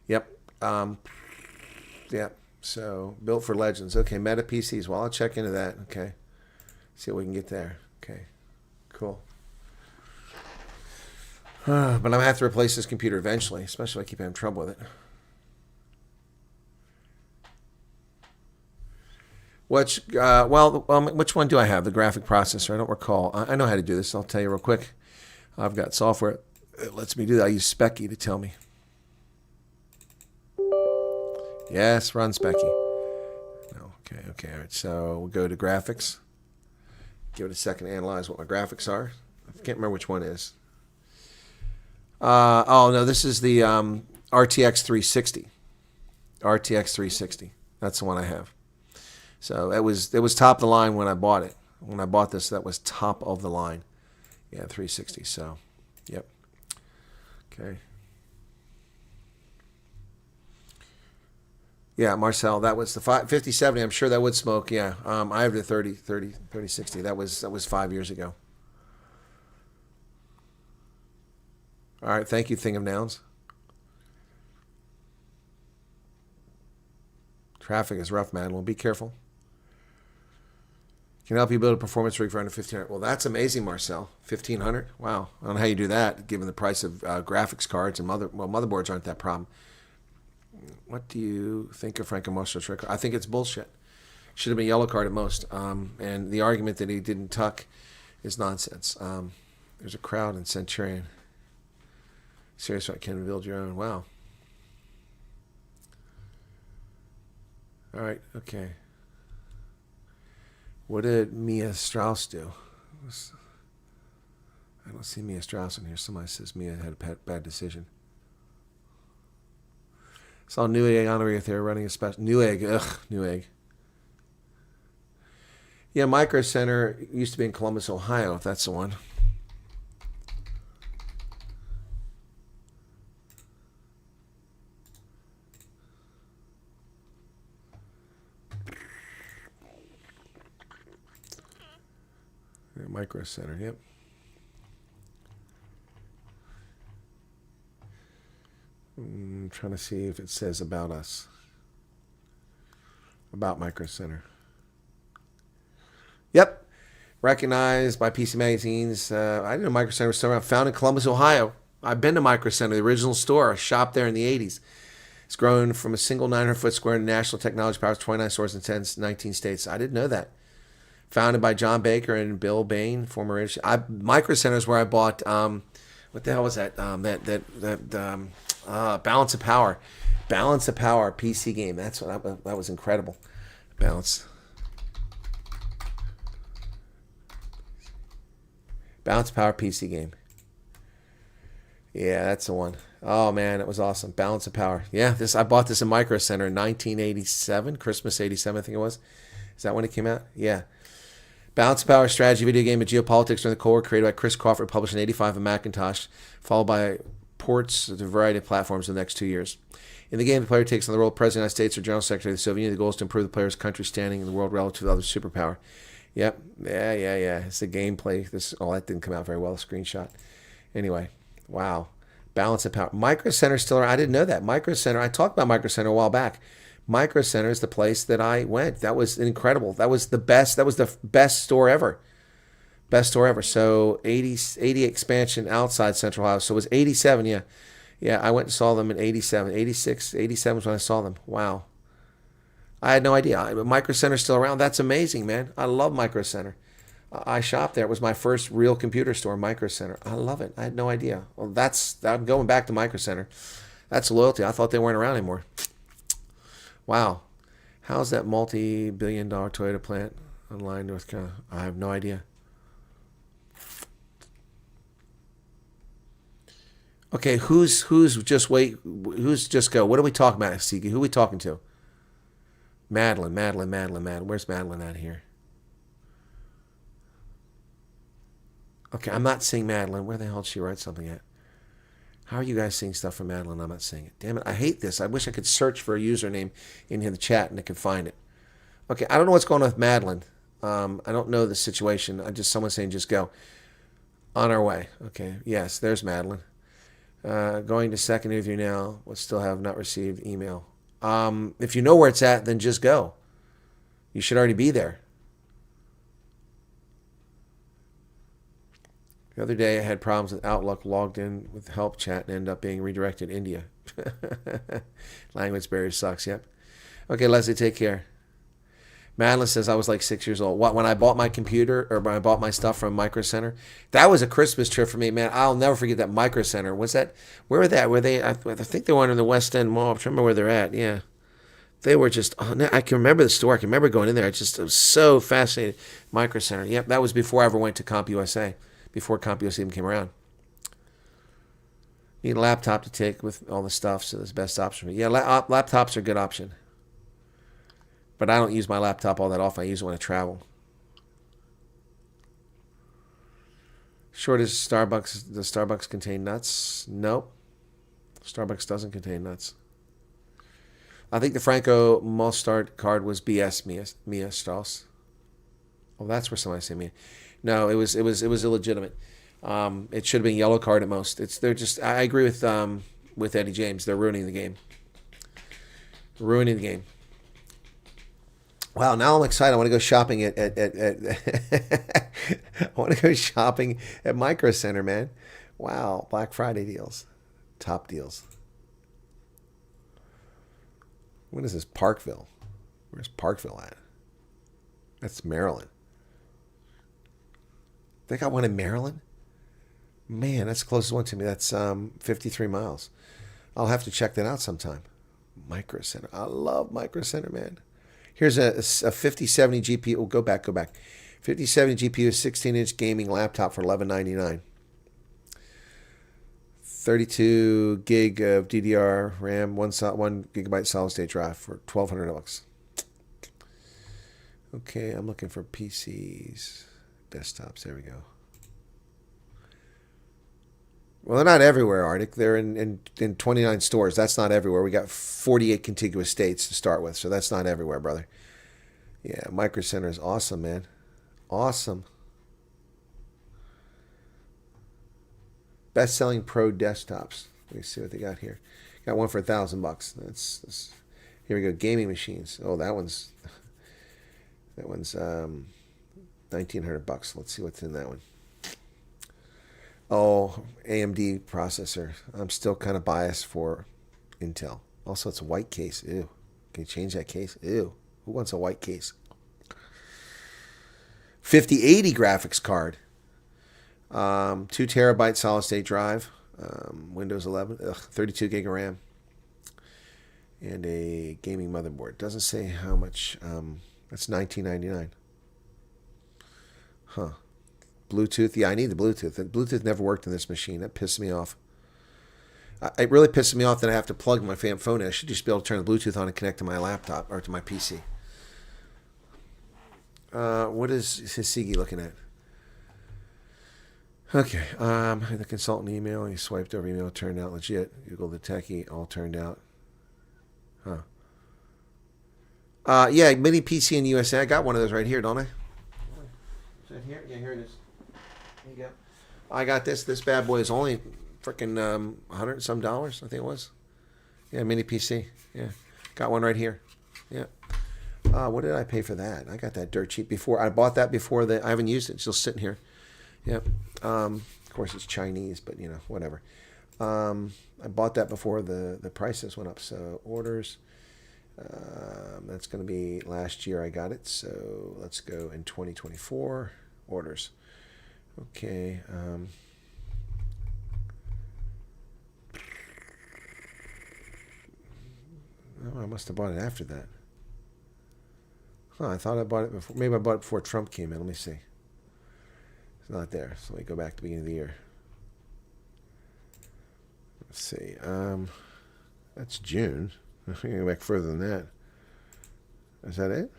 Yep. Yep. So, built for legends. Okay, Meta PCs. Well, I'll check into that. Okay. See what we can get there. Okay. Cool. But I'm going to have to replace this computer eventually, especially if I keep having trouble with it. Which, which one do I have? The graphic processor. I don't recall. I know how to do this. I'll tell you real quick. I've got software that lets me do that. I use Specky to tell me. Yes, run Specky. No, okay. All right. So we'll go to graphics. Give it a second to analyze what my graphics are. I can't remember which one is. Oh no, this is the RTX 360. RTX 360. That's the one I have. So it was top of the line when I bought it. When I bought this, that was top of the line. Yeah, 360. So, yep. Okay. Yeah, Marcel, that was the 5070. I'm sure that would smoke. Yeah, I have the 3060. That was 5 years ago. All right, thank you, Thing of Nouns. Traffic is rough, man. Well, be careful. Can help you build a performance rig for under $1,500. Well, that's amazing, Marcel. $1,500? Wow. I don't know how you do that, given the price of graphics cards and motherboards aren't that problem. What do you think of Franco Mostro's trick? I think it's bullshit. Should have been yellow card at most. And the argument that he didn't tuck is nonsense. There's a crowd in Centurion. Seriously, I can build your own. Wow. All right, okay. What did Mia Strauss do? I don't see Mia Strauss in here. Somebody says Mia had a bad decision. Saw Newegg on over there running a special. Newegg. Ugh, Newegg. Yeah, Micro Center used to be in Columbus, Ohio, if that's the one. Yeah, Micro Center, yep. I'm trying to see if it says about us. About Micro Center. Yep. Recognized by PC Magazines. I didn't know Micro Center was still around. Found in Columbus, Ohio. I've been to Micro Center, the original store. I shopped there in the 80s. It's grown from a single 900-foot square national technology power, 29 stores in 19 states. I didn't know that. Founded by John Baker and Bill Bain, former. Micro Center is where I bought. What the hell was that? Balance of Power. Balance of Power PC game. That's what that was incredible. Balance of Power PC game. Yeah, that's the one. Oh man, it was awesome. Balance of Power. Yeah, I bought this in Micro Center in 1987, Christmas '87, I think it was. Is that when it came out? Yeah. Balance of Power strategy video game of geopolitics during the Cold War, created by Chris Crawford, published in '85 on Macintosh, followed by ports to a variety of platforms in the next 2 years. In the game, the player takes on the role of President of the United States or General Secretary of the Soviet Union. The goal is to improve the player's country's standing in the world relative to the other superpower. Yep. Yeah. It's the gameplay. That didn't come out very well, a screenshot. Anyway, wow. Balance of Power. Micro Center still around. I didn't know that. Micro Center, I talked about Micro Center a while back. Micro Center is the place that I went. That was incredible. That was the best. That was the best store ever. Best store ever. So 80 expansion outside Central Ohio. So it was 87, yeah. Yeah, I went and saw them in 87. 86, 87 was when I saw them. Wow. I had no idea. Micro Center's still around. That's amazing, man. I love Micro Center. I shopped there. It was my first real computer store, Micro Center. I love it. I had no idea. Well, I'm going back to Micro Center. That's loyalty. I thought they weren't around anymore. Wow. How's that multi-billion-dollar Toyota plant online, North Carolina? I have no idea. Okay, who's just go? What are we talking about, Sigi? Who are we talking to? Madeline. Where's Madeline at here? Okay, I'm not seeing Madeline. Where the hell did she write something at? How are you guys seeing stuff from Madeline? I'm not seeing it. Damn it, I hate this. I wish I could search for a username in the chat and I could find it. Okay, I don't know what's going on with Madeline. I don't know the situation. Someone's saying just go. On our way. Okay, yes, there's Madeline. Going to second interview now. We'll still have not received email. If you know where it's at, then just go. You should already be there. The other day I had problems with Outlook, logged in with help chat and ended up being redirected to India. Language barrier sucks, yep. Okay, Leslie, take care. Madeline says I was like 6 years old. When I bought my computer, or when I bought my stuff from Micro Center, that was a Christmas trip for me, man. I'll never forget that Micro Center. What's that? Where were they? Were they? I think they were in the West End Mall. I'm trying to remember where they're at. Yeah, they were just. I can remember the store. I can remember going in there. I was so fascinated. Micro Center. Yep, that was before I ever went to CompUSA. Before CompUSA even came around. Need a laptop to take with all the stuff, so that's the best option for me. Yeah, laptops are a good option. But I don't use my laptop all that often. I use it when I travel. Short is Starbucks. Does Starbucks contain nuts? Nope. Starbucks doesn't contain nuts. I think the Franco Mostart card was BS, Mia Strauss. Oh, that's where somebody said Mia. No, it was illegitimate. It should have been yellow card at most. I agree with Eddie James. They're ruining the game. Ruining the game. Wow, now I'm excited. I want to go shopping at I want to go shopping at Micro Center, man. Wow, Black Friday deals. Top deals. What is this? Parkville. Where's Parkville at? That's Maryland. They got one in Maryland? Man, that's the closest one to me. That's 53 miles. I'll have to check that out sometime. Micro Center. I love Micro Center, man. Here's a 5070 GPU. Oh, go back. 5070 GPU, 16-inch gaming laptop for $11.99. 32 gig of DDR RAM, 1 gigabyte solid state drive for $1,200. Okay, I'm looking for PCs, desktops. There we go. Well, they're not everywhere, Arctic. They're in 29 stores. That's not everywhere. We got 48 contiguous states to start with, so that's not everywhere, brother. Yeah, Micro Center is awesome, man. Awesome. Best-selling pro desktops. Let me see what they got here. Got one for $1,000. That's here we go. Gaming machines. Oh, that one's $1,900. Let's see what's in that one. Oh, AMD processor. I'm still kind of biased for Intel. Also, it's a white case. Ew. Can you change that case? Ew. Who wants a white case? 5080 graphics card. 2 terabyte solid state drive. Windows 11. 32 gig of RAM. And a gaming motherboard. Doesn't say how much. That's $19.99. Huh. Bluetooth. Yeah, I need the Bluetooth. The Bluetooth never worked in this machine. That pisses me off. It really pisses me off that I have to plug my phone in. I should just be able to turn the Bluetooth on and connect to my laptop or to my PC. What is Hisigi looking at? Okay. The consultant email. He swiped over email. Turned out legit. Google the techie. All turned out. Huh. Yeah, mini PC in the USA. I got one of those right here, don't I? Is that here? Yeah, here it is. There you go. I got this. This bad boy is only freaking $100 and some, I think it was. Yeah, mini PC. Yeah, got one right here. Yeah. What did I pay for that? I got that dirt cheap before. I bought that before I haven't used it. It's still sitting here. Yeah. Of course, it's Chinese, but you know, whatever. I bought that before the prices went up. So orders. That's going to be last year I got it. So let's go in 2024 orders. Okay. Oh, I must have bought it after that. Huh, I thought I bought it before. Maybe I bought it before Trump came in. Let me see. It's not there. So let me go back to the beginning of the year. Let's see. That's June. I think I can go back further than that. Is that it?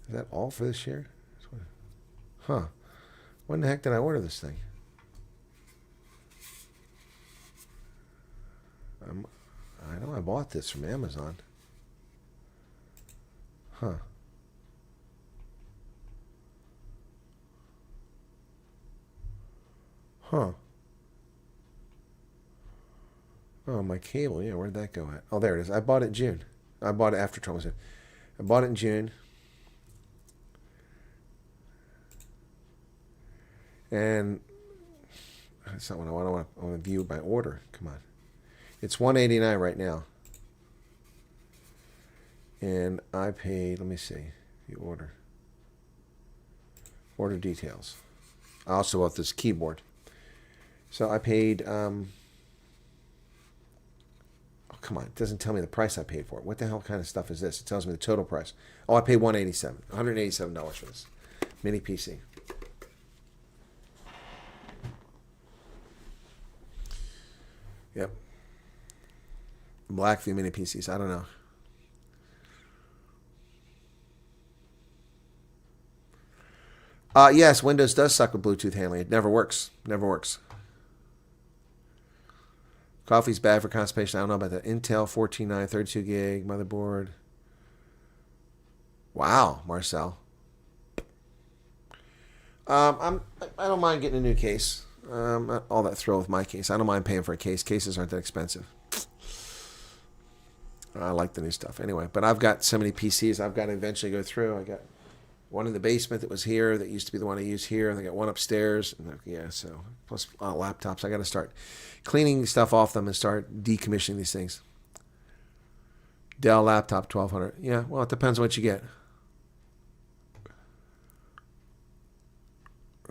Is that all for this year? Huh. When the heck did I order this thing? I know I bought this from Amazon. Huh. Huh. Oh, my cable. Yeah, where'd that go at? Oh, there it is. I bought it in June. I bought it after Trump was in. I bought it in June. And that's not what I want. I want to view by order. Come on. It's $189 right now. And I paid, let me see. View order. Order details. I also bought this keyboard. So I paid, oh, come on. It doesn't tell me the price I paid for it. What the hell kind of stuff is this? It tells me the total price. Oh, I paid $187 for this mini PC. Yep. Blackview mini PCs. I don't know. Yes, Windows does suck with Bluetooth handling. It never works. Never works. Coffee's bad for constipation. I don't know about that. Intel 14.9, 32 gig motherboard. Wow, Marcel. I don't mind getting a new case. I'm not all that thrilled with my case. I don't mind paying for a case. Cases aren't that expensive. I like the new stuff. Anyway, but I've got so many PCs I've got to eventually go through. I got one in the basement that was here that used to be the one I use here. And I got one upstairs. And yeah, so plus laptops. I got to start cleaning stuff off them and start decommissioning these things. Dell laptop, $1,200. Yeah, well, it depends on what you get.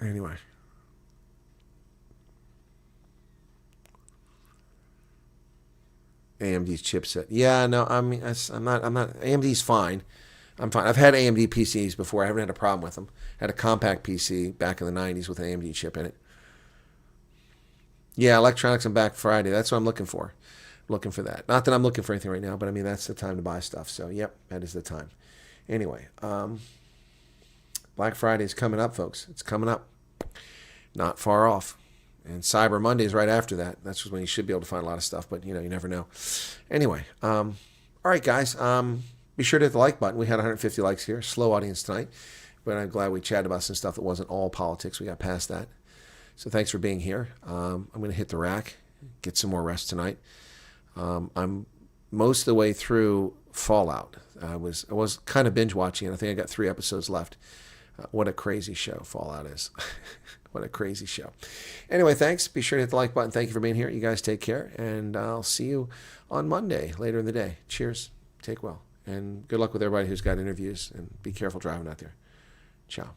Anyway. AMD's chipset. Yeah, no, I mean, I'm not. AMD's fine. I'm fine. I've had AMD PCs before. I haven't had a problem with them. I had a compact PC back in the 90s with an AMD chip in it. Yeah, electronics on Black Friday. That's what I'm looking for. I'm looking for that. Not that I'm looking for anything right now, but I mean, that's the time to buy stuff. So, yep, that is the time. Anyway, Black Friday is coming up, folks. It's coming up. Not far off. And Cyber Monday is right after that. That's when you should be able to find a lot of stuff, but, you never know. Anyway, all right, guys. Be sure to hit the like button. We had 150 likes here. Slow audience tonight, but I'm glad we chatted about some stuff that wasn't all politics. We got past that. So thanks for being here. I'm going to hit the rack, get some more rest tonight. I'm most of the way through Fallout. I was kind of binge watching it. I think I got 3 episodes left. What a crazy show Fallout is. What a crazy show. Anyway, thanks. Be sure to hit the like button. Thank you for being here. You guys take care, and I'll see you on Monday later in the day. Cheers. Take well. And good luck with everybody who's got interviews, and be careful driving out there. Ciao.